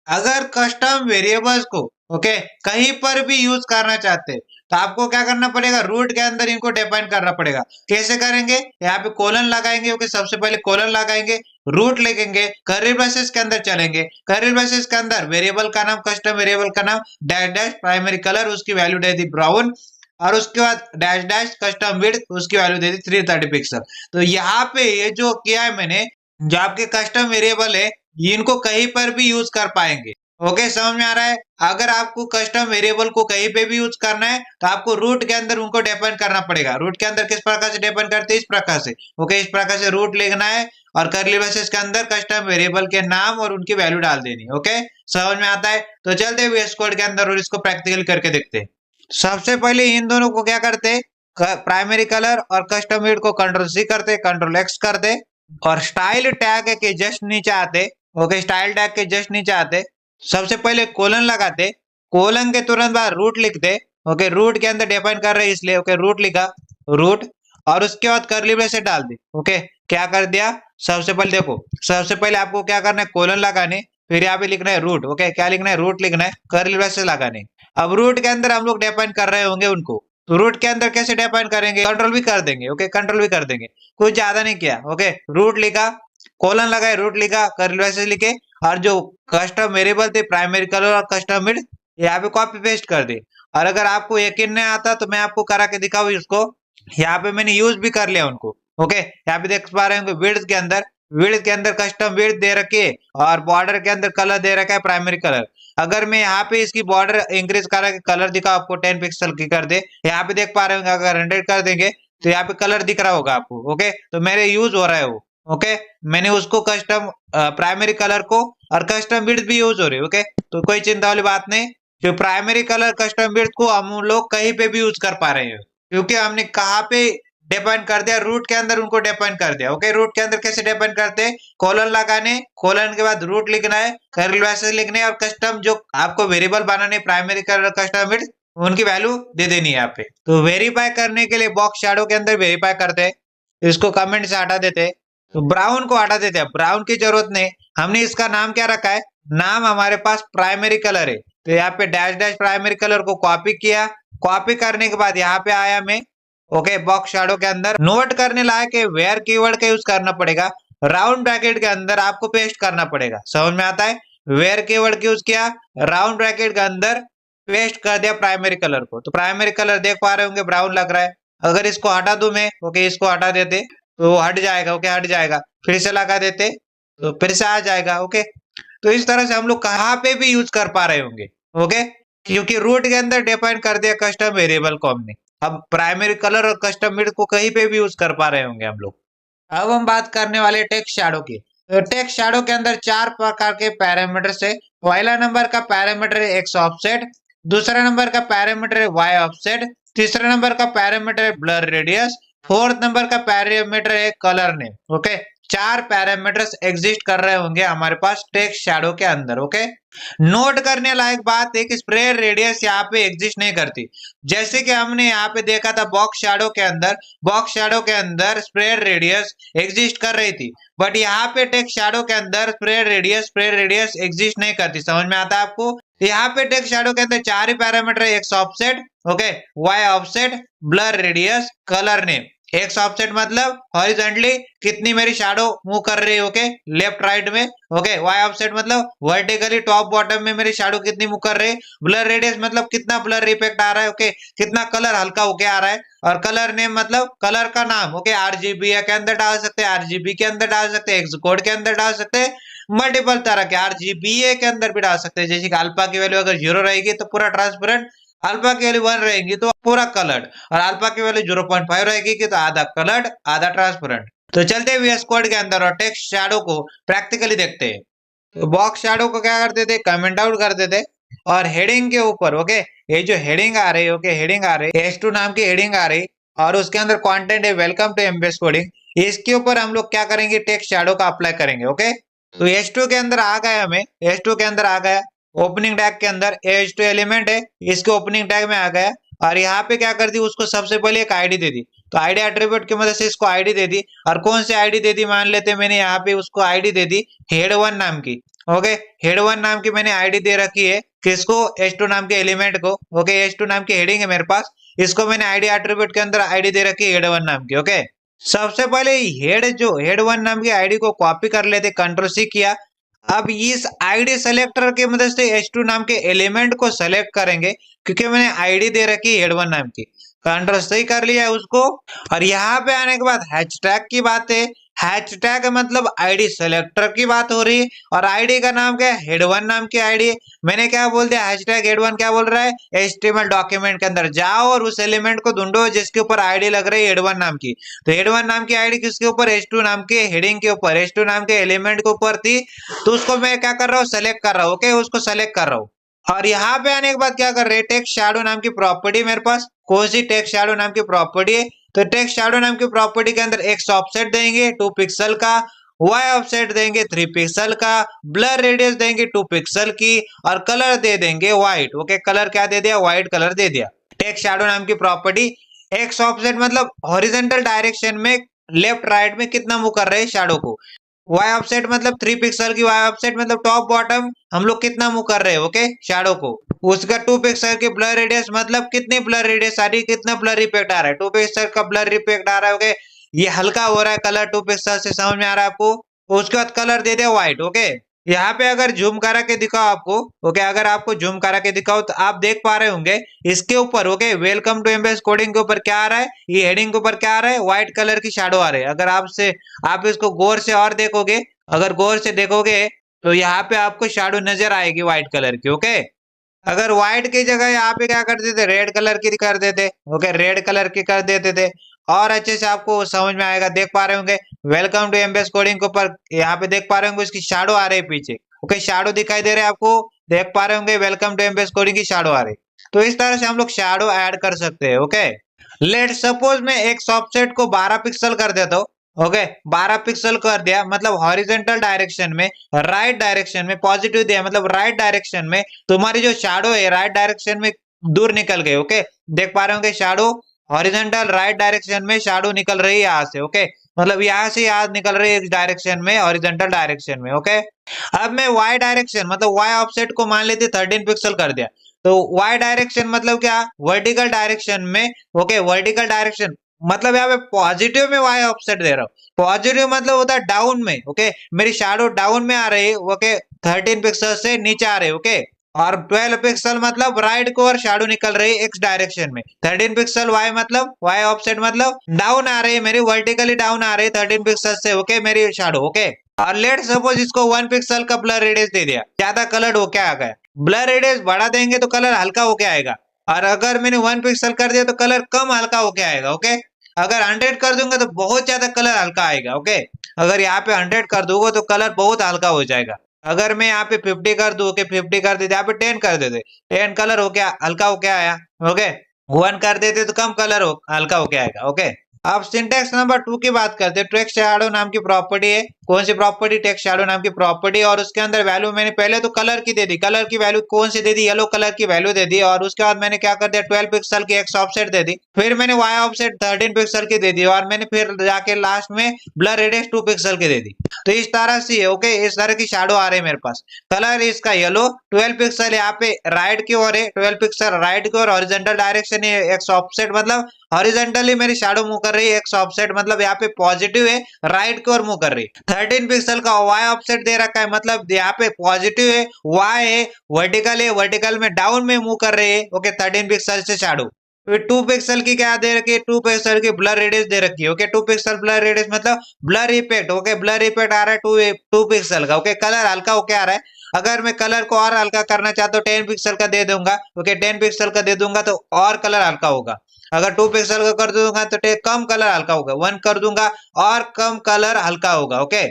अगर कस्टम वेरिएबल्स को ओके कहीं पर भी यूज करना चाहते हैं तो आपको क्या करना पड़ेगा, रूट के अंदर इनको डिफाइन करना पड़ेगा। कैसे करेंगे, यहाँ पे कोलन लगाएंगे। ओके, सबसे पहले कोलन लगाएंगे, रूट लिखेंगे, कर्ली ब्रैसेस के अंदर चलेंगे, कर्ली ब्रैसेस के अंदर वेरिएबल का नाम, कस्टम वेरिएबल का नाम डैश डैश प्राइमरी कलर, उसकी वैल्यू दे दी ब्राउन, और उसके बाद डैश डैश कस्टम विड्थ, उसकी वैल्यू दे दी 330 पिक्सल। तो यहाँ पे ये जो किया है मैंने, जो आपके कस्टम वेरिएबल है, इनको कहीं पर भी यूज कर पाएंगे। ओके, समझ में आ रहा है? अगर आपको कस्टम वेरिएबल को कहीं पे भी यूज करना है तो आपको रूट के अंदर उनको डिफाइन करना पड़ेगा। रूट के अंदर किस प्रकार से डिफाइन करते हैं, इस प्रकार से। ओके, इस प्रकार से रूट लिखना है और कर्ली ब्रैसेस के अंदर कस्टम वेरिएबल के नाम और उनकी वैल्यू डाल देनी। ओके, समझ में आता है? तो चलते हुए VS कोड के अंदर और इसको प्रैक्टिकल करके देखते हैं। सबसे पहले इन दोनों को क्या करते, प्राइमरी कलर और कस्टम विड्थ को Ctrl+C करते, Ctrl+X करते और स्टाइल टैग के जस्ट नीचे आते। ओके, स्टाइल टैग के जस्ट नीचे आते, सबसे पहले कोलन लगाते, कोलन के तुरंत बाद रूट लिखते। ओके, रूट के अंदर डिफाइन कर रहे हैं इसलिए ओके रूट लिखा, रूट, और उसके बाद कर्ली ब्रैकेट डाल दी। ओके, क्या कर दिया, सबसे पहले देखो, सबसे पहले आपको क्या करना है, कोलन लगाने, फिर यहाँ पे लिखना है रूट। ओके, क्या लिखना है, रूट लिखना है, कर्ली ब्रैकेट लगाने। अब रूट के अंदर हम लोग डिफाइन कर रहे होंगे उनको, तो रूट के अंदर कैसे डिफाइन करेंगे, कंट्रोल भी कर देंगे। ओके, कंट्रोल भी कर देंगे, कुछ ज्यादा नहीं किया। ओके, रूट लिखा, कोलन लगाए, रूट लिखा, कर्ली ब्रैकेट लिखे, और जो कस्टम वेरिएबल थे प्राइमरी कलर और कस्टम विड्थ, यहाँ पे कॉपी पेस्ट कर दे। और अगर आपको यकीन नहीं आता तो मैं आपको करा के दिखाऊं इसको, यहाँ पे मैंने यूज भी कर लिया उनको। ओके, यहाँ पे देख पा रहे होंगे विड्थ के अंदर कस्टम विड्थ दे रखी है और बॉर्डर के अंदर कलर दे रखा है प्राइमरी कलर। अगर मैं यहाँ पे इसकी बॉर्डर इंक्रीज करा के कलर दिखा आपको 10 पिक्सल की कर दे, यहाँ पे देख पा रहे होंगे अगर 100 कर देंगे तो यहाँ पे कलर दिख रहा होगा आपको। ओके, तो मेरे यूज हो रहा है वो। ओके, मैंने उसको कस्टम प्राइमरी कलर को और कस्टम विड्थ भी यूज हो रही है। ओके, तो कोई चिंता वाली बात नहीं, जो प्राइमरी कलर कस्टम विड्थ को हम लोग कहीं पे भी यूज कर पा रहे हैं, क्योंकि हमने कहाँ पे डिफाइन कर दिया, रूट के अंदर उनको डिफाइन कर दिया। ओके, रूट के अंदर कैसे डिफाइन करते हैं, कोलन लगाने, कोलन के बाद रूट लिखना है, कर्ली ब्रैकेट लिखने है, और कस्टम जो आपको वेरिएबल बनाने प्राइमरी कलर कस्टम विड्थ, उनकी वैल्यू दे देनी है यहाँ पे। तो वेरीफाई करने के लिए बॉक्स शैडो के अंदर वेरीफाई करते हैं, इसको कमेंट से हटा देते हैं, तो ब्राउन को हटा देते हैं, ब्राउन की जरूरत नहीं। हमने इसका नाम क्या रखा है, नाम हमारे पास प्राइमरी कलर है, तो यहाँ पे डैश डैश प्राइमरी कलर को कॉपी किया, कॉपी करने के बाद यहाँ पे आया मैं। ओके, बॉक्स शैडो के अंदर नोट करने लायक है, वेयर कीवर्ड का यूज करना पड़ेगा, राउंड ब्रैकेट के अंदर आपको पेस्ट करना पड़ेगा। समझ में आता है? वेयर कीवर्ड की यूज किया, राउंड ब्रैकेट के अंदर पेस्ट कर दिया प्राइमरी कलर को, तो प्राइमरी कलर देख पा रहे होंगे ब्राउन लग रहा है। अगर इसको हटा दूं मैं, ओके इसको हटा देते तो हट जाएगा। ओके, हट जाएगा, फिर से लगा देते तो फिर से आ जाएगा। ओके, तो इस तरह से हम लोग कहाँ पे भी यूज कर पा रहे होंगे। ओके, क्योंकि रूट के अंदर डिफाइन कर दिया कस्टम वेरिएबल को हमने, अब प्राइमरी कलर और कस्टम विड्थ को कहीं पे भी यूज कर पा रहे होंगे हम लोग। अब हम बात करने वाले टेक्स्ट शैडो की। तो टेक्स्ट शैडो के अंदर 4 प्रकार के पैरामीटर्स है। पहला नंबर का पैरामीटर है एक्स ऑफसेट, दूसरा नंबर का पैरामीटर है वाई ऑफसेट, तीसरा नंबर का पैरामीटर है ब्लर रेडियस, फोर्थ नंबर का पैरामीटर है colour name. Okay, 4 parameters exist कर रहे होंगे हमारे पास टेक्स्ट शैडो के अंदर। ओके, नोट करने लायक बात है कि स्प्रेड रेडियस यहाँ पे एग्जिस्ट नहीं करती, जैसे कि हमने यहाँ पे देखा था बॉक्स शैडो के अंदर, बॉक्स शैडो के अंदर स्प्रेड रेडियस एग्जिस्ट कर रही थी, बट यहाँ पे टेक्स्ट शैडो के अंदर स्प्रेड रेडियस एग्जिस्ट नहीं करती। समझ में आता है आपको? यहाँ पे टेक्स्ट शैडो के अंदर 4 ही पैरामीटर है, X offset, okay, Y offset, blur radius, colour name. X offset मतलब हॉरिजॉन्टली कितनी मेरी शैडो मूव कर रही है, ओके, लेफ्ट राइट में, ओके। वाई ऑफसेट मतलब वर्टिकली टॉप बॉटम में मेरी शैडो कितनी मूव कर रही है। ब्लर रेडियस मतलब कितना ब्लर इफेक्ट आ रहा है, ओके, कितना कलर हल्का होके आ रहा है। और कलर नेम मतलब कलर का नाम, ओके, आरजीबी के अंदर डाल सकते हैं, आरजीबी के अंदर डाल सकते हैं, एक्स कोड के अंदर डाल सकते हैं, मल्टीपल तरह के आरजीबीए के अंदर भी डाल सकते हैं। जैसे कि अल्फा की वैल्यू अगर 0 रहेगी तो पूरा ट्रांसपेरेंट, अल्फा की वैल्यू 1 रहेगी तो पूरा कलर्ड, और अल्फा की वैल्यू 0.5 रहेगी कि तो आधा कलर्ड आधा ट्रांसपेरेंट। तो चलते वीएस कोड के अंदर और टेक्स्ट शैडो को प्रैक्टिकली देखते हैं। तो बॉक्स शैडो को क्या करते थे, कमेंट आउट करते थे, और हेडिंग के ऊपर, ओके, ये जो हेडिंग आ रही है, ओके, हेडिंग आ रही है, S2 नाम की हेडिंग आ रही, और उसके अंदर कंटेंट है वेलकम टू एमबीएस कोडिंग। इसके ऊपर हम लोग क्या करेंगे, टेक्स्ट शैडो का अप्लाई करेंगे, ओके। तो S2 के अंदर आ गया, हमें S2 के अंदर आ गया, ओपनिंग टैग के अंदर H2 एलिमेंट है, इसके ओपनिंग टैग में आ गया, और यहाँ पे क्या कर दी, उसको सबसे पहले एक आईडी दे दी। तो आईडी एट्रीब्यूट की मदद से इसको आईडी दे दी, और कौन सी आईडी दे दी, मान लेते मैंने यहाँ पे उसको आईडी दे दी हेड1 नाम की, ओके। हेड1 नाम की मैंने आईडी दे रखी है किसको, S2 नाम के एलिमेंट को, ओके। S2 नाम की हेडिंग है मेरे पास, इसको मैंने आईडी एट्रीब्यूट के अंदर आईडी दे रखी है हेड1 नाम की, ओके। सबसे पहले हेड1 नाम की आईडी को कॉपी कर लेते, कंट्रोल सी किया। अब इस आईडी सेलेक्टर की मदद से H2 नाम के एलिमेंट को सेलेक्ट करेंगे, क्योंकि मैंने आईडी दे रखी है हेड1 नाम की। कंट्रोल सही कर लिया है उसको, और यहाँ पे आने के बाद हैशटैग की बात है। हैशटैग मतलब आईडी सेलेक्टर की बात हो रही है, और आईडी का नाम क्या है, हेड1 नाम की आईडी है। मैंने क्या बोल दिया, हैशटैग हेड1 क्या बोल रहा है, HTML डॉक्यूमेंट के अंदर जाओ और उस एलिमेंट को ढूंढो जिसके ऊपर आईडी लग रही है हेड1 नाम की। तो हेड1 नाम की आईडी किसके ऊपर, H2 नाम के हेडिंग के ऊपर, H2 नाम के एलिमेंट के ऊपर थी। तो उसको मैं क्या कर रहा हूँ, सेलेक्ट कर रहा हूँ, ओके, उसको सेलेक्ट कर रहा हूँ। और यहाँ पे आने के बाद क्या कर रहे हैं, टेक्स्ट शैडो नाम की प्रॉपर्टी मेरे पास, कौन सी, टेक्स्ट शैडो नाम की प्रॉपर्टी है। तो टेक्स्ट शैडो नाम की प्रॉपर्टी के अंदर एक्स ऑफसेट देंगे 2 पिक्सल का, वाई ऑफसेट देंगे 3 पिक्सल का, ब्लर रेडियस देंगे 2 पिक्सल की, और कलर दे देंगे व्हाइट, ओके। कलर क्या दे दिया, व्हाइट कलर दे दिया। टेक्स्ट शैडो नाम की प्रॉपर्टी, एक्स ऑफसेट मतलब हॉरिजॉन्टल डायरेक्शन में लेफ्ट राइट में कितना मूव कर रहे हैं शैडो को, वाई ऑफसेट मतलब 3 पिक्सल की, वाई ऑफसेट मतलब टॉप बॉटम हम लोग कितना मूव कर रहे हैं, ओके, शैडो को। उसका 2 पिक्सल की ब्लर रेडियस मतलब कितनी ब्लर रेडियस आ रही है, कितना ब्लर इफेक्ट आ रहा है, 2 पिक्सल का ब्लर इफेक्ट आ रहा है, ओके। ये हल्का हो रहा है कलर 2 पिक्सल से, समझ में आ रहा है आपको। उसके बाद कलर दे दे व्हाइट, ओके। यहाँ पे अगर जूम करा के दिखाओ आपको, ओके, अगर आपको जूम करा के दिखाओ तो आप देख पा रहे होंगे इसके ऊपर, okay, welcome to MBS coding के ऊपर क्या आ रहा है, ये हेडिंग के ऊपर क्या आ रहा है, व्हाइट कलर की शैडो आ रही है। अगर आप इसको गौर से और देखोगे, अगर गौर से देखोगे तो यहाँ पे आपको शैडो नजर आएगी व्हाइट कलर की, ओके। अगर व्हाइट की जगह यहाँ पे क्या करते थे, रेड कलर की कर देते, ओके, रेड कलर की कर देते थे, और अच्छे से आपको समझ में आएगा। देख पा रहे होंगे वेलकम टू एमबीएस कोडिंग के ऊपर यहाँ पे देख पा रहे होंगे उसकी शैडो आ रही है पीछे, ओके, शैडो दिखाई दे रहे हैं आपको, देख पा रहे होंगे वेलकम टू एमबीएस कोडिंग की शैडो आ रही। तो इस तरह से हम लोग शैडो ऐड कर सकते हैं, ओके। लेट सपोज मैं एक सबसेट को 12 पिक्सल कर देता हूँ, ओके, 12 पिक्सल कर दिया मतलब हॉरिजॉन्टल डायरेक्शन में, राइट डायरेक्शन में पॉजिटिव दिया मतलब राइट डायरेक्शन में, तुम्हारी जो शैडो है राइट डायरेक्शन में दूर निकल गई, ओके। देख पा रहे होंगे शैडो हॉरिजॉन्टल राइट डायरेक्शन में शैडो निकल रही है यहाँ से, ओके, मतलब यहाँ से यहाँ निकल रही है इस डायरेक्शन में, हॉरिजॉन्टल डायरेक्शन में, ओके। अब मैं वाई डायरेक्शन मतलब वाई ऑफसेट को मान लेते 13 पिक्सल कर दिया, तो वाई डायरेक्शन मतलब क्या, वर्टिकल डायरेक्शन में, ओके, वर्टिकल डायरेक्शन मतलब यहाँ पे पॉजिटिव में वाई ऑफसेट दे रहा हूँ। पॉजिटिव मतलब होता है डाउन में, ओके, मेरी शैडो डाउन में आ रही है, ओके, 13 पिक्सल से नीचे आ रही है, ओके। और 12 पिक्सल मतलब राइट को और शैडो निकल रही है एक्स डायरेक्शन में। 13 पिक्सल वाई मतलब वाई ऑफसेट मतलब डाउन आ रही है मेरी, वर्टिकली डाउन आ रही है 13 पिक्सल से, ओके, मेरी शैडो, ओके। और लेट सपोज इसको 1 पिक्सल का ब्लर रेडियस दे दिया, ज्यादा कलर हो क्या आ गया, ब्लर रेडियस बढ़ा देंगे तो कलर हल्का होके आएगा, और अगर मैंने 1 पिक्सल कर दिया तो कलर कम हल्का होके आएगा, ओके। अगर 100 कर दूंगा तो बहुत ज्यादा कलर हल्का आएगा, ओके। अगर यहाँ पे 100 कर दूंगा तो कलर बहुत हल्का हो जाएगा। अगर मैं यहाँ पे 50 कर दूं, ओके, 50 कर देते, यहाँ पे 10 कर देते, 10 कलर हो क्या हल्का हो क्या आया, ओके। 1 कर देते तो कम कलर हो हल्का हो क्या आएगा, ओके। अब सिंटेक्स नंबर 2 की बात करते हैं। टेक्स्ट शैडो नाम की प्रॉपर्टी है, कौन सी प्रॉपर्टी, टेक्स्ट शैडो नाम की प्रॉपर्टी, और उसके अंदर वैल्यू मैंने पहले तो कलर की दे दी, कलर की वैल्यू कौन सी दे दी, येलो कलर की वैल्यू दे दी, और उसके बाद मैंने क्या कर दिया 12 पिक्सल की एक्स ऑफसेट दे दी, फिर मैंने वाई ऑफसेट 13 पिक्सल की दे दी, और मैंने फिर जाके लास्ट में ब्लर रेडियस 2 पिक्सल की दे दी। तो इस तरह से, ओके, इस तरह की शैडो आ रही है मेरे पास। कलर इसका येलो, 12 पिक्सल यहाँ पे राइट की ओर है, 12 पिक्सल राइट की ओर, हॉरिजॉन्टल डायरेक्शन है, एक्स ऑफसेट मतलब हॉरिजेंटली मेरी शैडो मूव कर रही है एक्स ऑफसेट, मतलब यहाँ पे पॉजिटिव है, राइट की ओर मूव कर रही है। 13 पिक्सल का वाई ऑफसेट दे रखा है, मतलब यहाँ पे पॉजिटिव है, वाई है, वर्टिकल है, वर्टिकल में डाउन में मूव कर रही है। ओके 13 पिक्सल से शैडो। फिर 2 पिक्सल की क्या दे रखी है, 2 पिक्सल की ब्लर रेडियस दे रखी है। ओके 2 पिक्सल ब्लर रेडियस मतलब blur effect. Okay blur effect आ रहा है 2 पिक्सल का। ओके कलर हल्का होके आ रहा है। अगर मैं कलर को और हल्का करना चाहता हूँ 10 पिक्सल का दे दूंगा। ओके 10 पिक्सल का दे दूंगा तो और कलर हल्का होगा। अगर 2 पिक्सल का कर दूंगा तो कम कलर हल्का होगा। 1 कर दूंगा और कम कलर हल्का होगा। ओके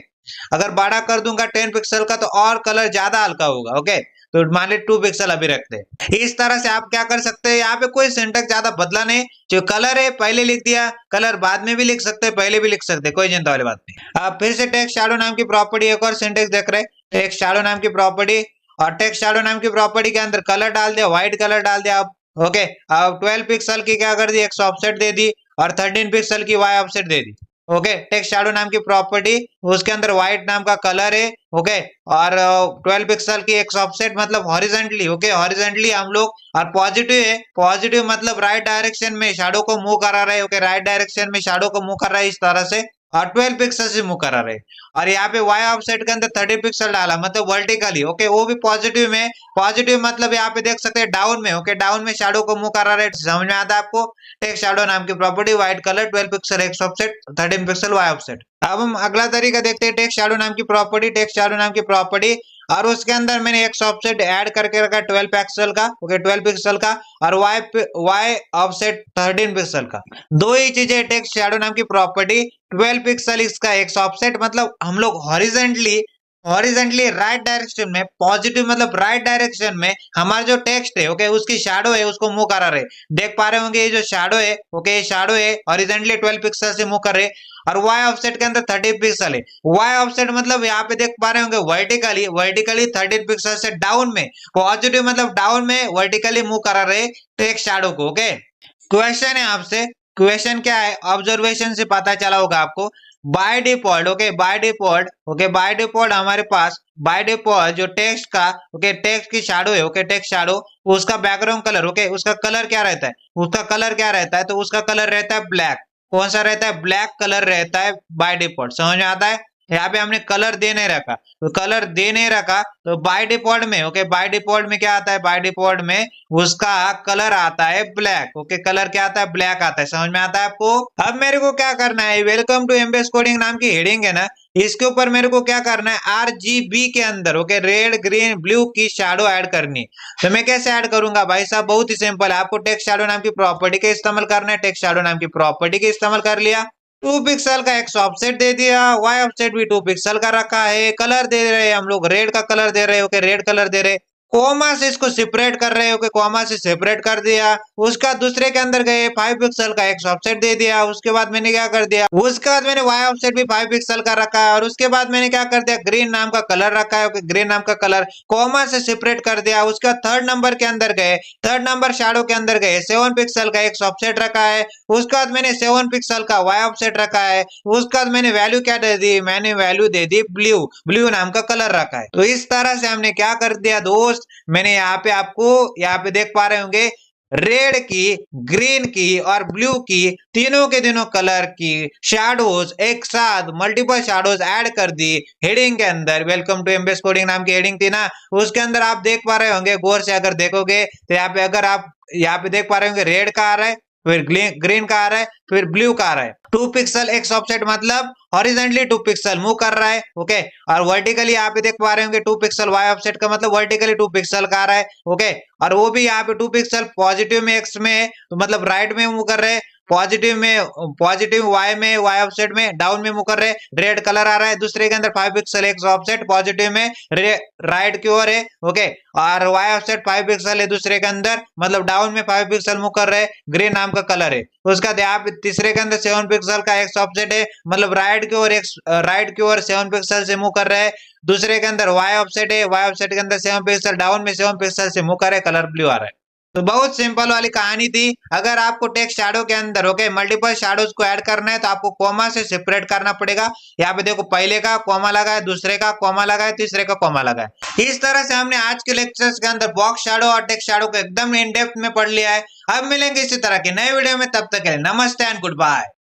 अगर बड़ा कर दूंगा 10 पिक्सल का तो और कलर ज्यादा हल्का होगा। ओके तो मान ली 2 पिक्सल अभी रखते हैं। इस तरह से आप क्या कर सकते हैं, यहाँ पे कोई सिंटेक्स ज्यादा बदला नहीं। जो कलर है पहले लिख दिया, कलर बाद में भी लिख सकते हैं, पहले भी लिख सकते हैं, कोई चिंता वाली बात नहीं। अब फिर से टेक्स्ट शैडो नाम की प्रॉपर्टी एक और सिंटेक्स देख रहे हैं। टेक्स्ट शैडो नाम की प्रॉपर्टी, और टेक्स्ट शैडो नाम की प्रॉपर्टी के अंदर कलर डाल दिया, व्हाइट कलर डाल दिया। अब ओके अब 12 पिक्सल की क्या कर दी, एक्स ऑफसेट दे दी, और 13 पिक्सल की वाई ऑफसेट दे दी। ओके टेक्स्ट शैडो नाम की प्रॉपर्टी, उसके अंदर व्हाइट नाम का कलर है। ओके और 12 पिक्सल की एक्स ऑफसेट मतलब हॉरिजेंटली। ओके हॉरिजेंटली हम लोग, और पॉजिटिव है, पॉजिटिव मतलब राइट डायरेक्शन में शैडो को मूव करा रहे हैं। ओके राइट डायरेक्शन में शैडो को मूव कर रहा है इस तरह से, और 12 पिक्सल से मूव करा रहे। और यहाँ पे वाई ऑफसेट के अंदर 30 पिक्सल डाला, मतलब वर्टिकली। ओके वो भी पॉजिटिव में, पॉजिटिव मतलब यहाँ पे देख सकते हैं डाउन में। ओके डाउन में शैडो को मूव करा रहे, समझ में आता है आपको। टेक्स्ट शैडो नाम की property, white colour, 12 pixel X offset, 13 pixel Y offset. अब हम अगला तरीका देखते हैं, टेक्स्ट शैडो नाम की प्रॉपर्टी, टेक्स्ट शैडो नाम की प्रॉपर्टी, और उसके अंदर मैंने एक्स ऑफसेट ऐड करके रखा 12 पिक्सल का। ओके 12 पिक्सल का, और वाई ऑफसेट 13 पिक्सल का। दो ही चीजें टेक्स्ट शैडो नाम की प्रॉपर्टी, 12 पिक्सल इसका एक्स ऑफसेट, मतलब हम लोग हॉरिजेंटली, हॉरिजेंटली राइट डायरेक्शन में, पॉजिटिव मतलब राइट डायरेक्शन में हमारा जो टेक्स्ट है ओके उसकी शैडो है उसको मूव करा रहे। देख पा रहे होंगे ये जो शैडो है, ओके ये शैडो है हॉरिजेंटली 12 पिक्सल से मूव कर रहे, और वाई ऑफसेट के अंदर 30 पिक्सल है। वाई ऑफसेट मतलब यहाँ पे देख पा रहे होंगे वर्टिकली, वर्टिकली 30 पिक्सल से डाउन में, पॉजिटिव मतलब डाउन में वर्टिकली मूव करा रहे टेक्स्ट शैडो को। ओके क्वेश्चन है आपसे, क्वेश्चन क्या है, ऑब्जर्वेशन से पता चला होगा आपको। By default, okay by default, okay by default हमारे पास, बाय डिफॉल्ट जो टेक्स्ट का, ओके टेक्स्ट की शैडो है, ओके टेक्स्ट शैडो, उसका बैकग्राउंड कलर, ओके उसका कलर क्या रहता है, उसका कलर क्या रहता है, तो उसका कलर रहता है ब्लैक। कौन सा रहता है, ब्लैक कलर रहता है बाय डिफॉल्ट। समझ में आता है। यहाँ पे हमने कलर दे नहीं रखा, तो कलर दे नहीं रखा तो बाय डिफॉल्ट में, ओके बाय डिफॉल्ट में क्या आता है, बाय डिफॉल्ट में उसका कलर आता है ब्लैक। ओके कलर क्या आता है, ब्लैक आता है। समझ में आता है आपको। अब मेरे को क्या करना है, वेलकम टू एमबीएस कोडिंग नाम की हेडिंग है ना, इसके ऊपर मेरे को क्या करना है, आरजीबी के अंदर ओके रेड ग्रीन ब्लू की शैडो ऐड करनी है। तो मैं कैसे ऐड करूंगा भाई साहब, बहुत ही सिंपल है। आपको टेक्स्ट शैडो नाम की प्रॉपर्टी का इस्तेमाल करना है। टेक्स्ट शैडो नाम की प्रॉपर्टी का इस्तेमाल कर लिया, 2 पिक्सल का एक्स ऑफसेट दे दिया, वाई ऑफसेट भी 2 पिक्सल का रखा है, कलर दे रहे हैं हम लोग, रेड का कलर दे रहे हैं। ओके रेड कलर दे रहे, कोमा से इसको सेपरेट कर रहे हो, कोमा से सेपरेट कर दिया। उसका दूसरे के अंदर गए 5 पिक्सल का एक्स ऑफसेट दे दिया। उसके बाद मैंने क्या कर दिया, उसके बाद मैंने वाई ऑफसेट भी 5 पिक्सल का रखा है, और उसके बाद मैंने क्या कर दिया, ग्रीन नाम का कलर रखा है। ओके ग्रीन नाम का कलर कोमा से सेपरेट कर दिया। उसके बाद थर्ड नंबर के अंदर गए, थर्ड नंबर शैडो के अंदर गए, 7 पिक्सल का एक्स ऑफसेट रखा है। उसके बाद मैंने 7 पिक्सल का वाई ऑफसेट रखा है। उसके बाद मैंने वैल्यू क्या दे दी, मैंने वैल्यू दे दी ब्लू, ब्लू नाम का कलर रखा है। तो इस तरह से हमने क्या कर दिया दोस्त, मैंने यहाँ पे आपको, यहाँ पे देख पा रहे होंगे रेड की, ग्रीन की और ब्लू की, तीनों के तीनों कलर की शैडोज एक साथ, मल्टीपल शैडोज ऐड कर दी हेडिंग के अंदर। वेलकम टू एमबीएस कोडिंग नाम की हेडिंग थी ना, उसके अंदर आप देख पा रहे होंगे, गौर से अगर देखोगे तो यहाँ पे, अगर आप यहाँ पे देख पा रहे होंगे रेड का आ रहा है, फिर ग्रीन का आ रहा है, फिर ब्लू का आ रहा है। 2 पिक्सल एक्स ऑफसेट मतलब हॉरिजॉन्टली 2 पिक्सल मूव कर रहा है। ओके और वर्टिकली यहाँ पे देख पा रहे होंगे 2 पिक्सल वाई ऑफसेट का मतलब वर्टिकली 2 पिक्सल का आ रहा है। ओके और वो भी यहाँ पे 2 पिक्सल पॉजिटिव में एक्स में, तो मतलब राइट में मूव कर रहे हैं, पॉजिटिव में, पॉजिटिव वाई में, वाई ऑफसेट में डाउन में मूव कर रहे हैं। रेड कलर आ रहा है, दूसरे के अंदर 5 पिक्सल एक्स ऑफसेट पॉजिटिव में राइट की ओर है। ओके और वाई ऑफसेट 5 पिक्सल है दूसरे के अंदर, मतलब डाउन में 5 पिक्सल मूव कर रहे हैं, ग्रीन नाम का कलर है। उसका यहाँ पे तीसरे के अंदर 7 पिक्सल का एक्स ऑफसेट है, मतलब राइट की ओर, राइट की ओर 7 पिक्सल से मूव कर रहे हैं। दूसरे के अंदर वाई ऑफसेट है, वाई ऑफसेट के अंदर 7 पिक्सल, डाउन में 7 पिक्सल से मूव कर रहे हैं, कलर ब्लू आ रहा है। तो बहुत सिंपल वाली कहानी थी। अगर आपको टेक्स्ट शैडो के अंदर ओके मल्टीपल शैडोज को ऐड करना है तो आपको कॉमा से सेपरेट करना पड़ेगा। यहाँ पे देखो पहले का कॉमा लगा है, दूसरे का कॉमा लगा है, तीसरे का कॉमा लगा है। इस तरह से हमने आज के लेक्चर्स के अंदर बॉक्स शैडो और टेक्स्ट शैडो को एकदम इन डेप्थ में पढ़ लिया है। अब मिलेंगे इसी तरह के नए वीडियो में, तब तक के लिए नमस्ते एंड गुड बाय।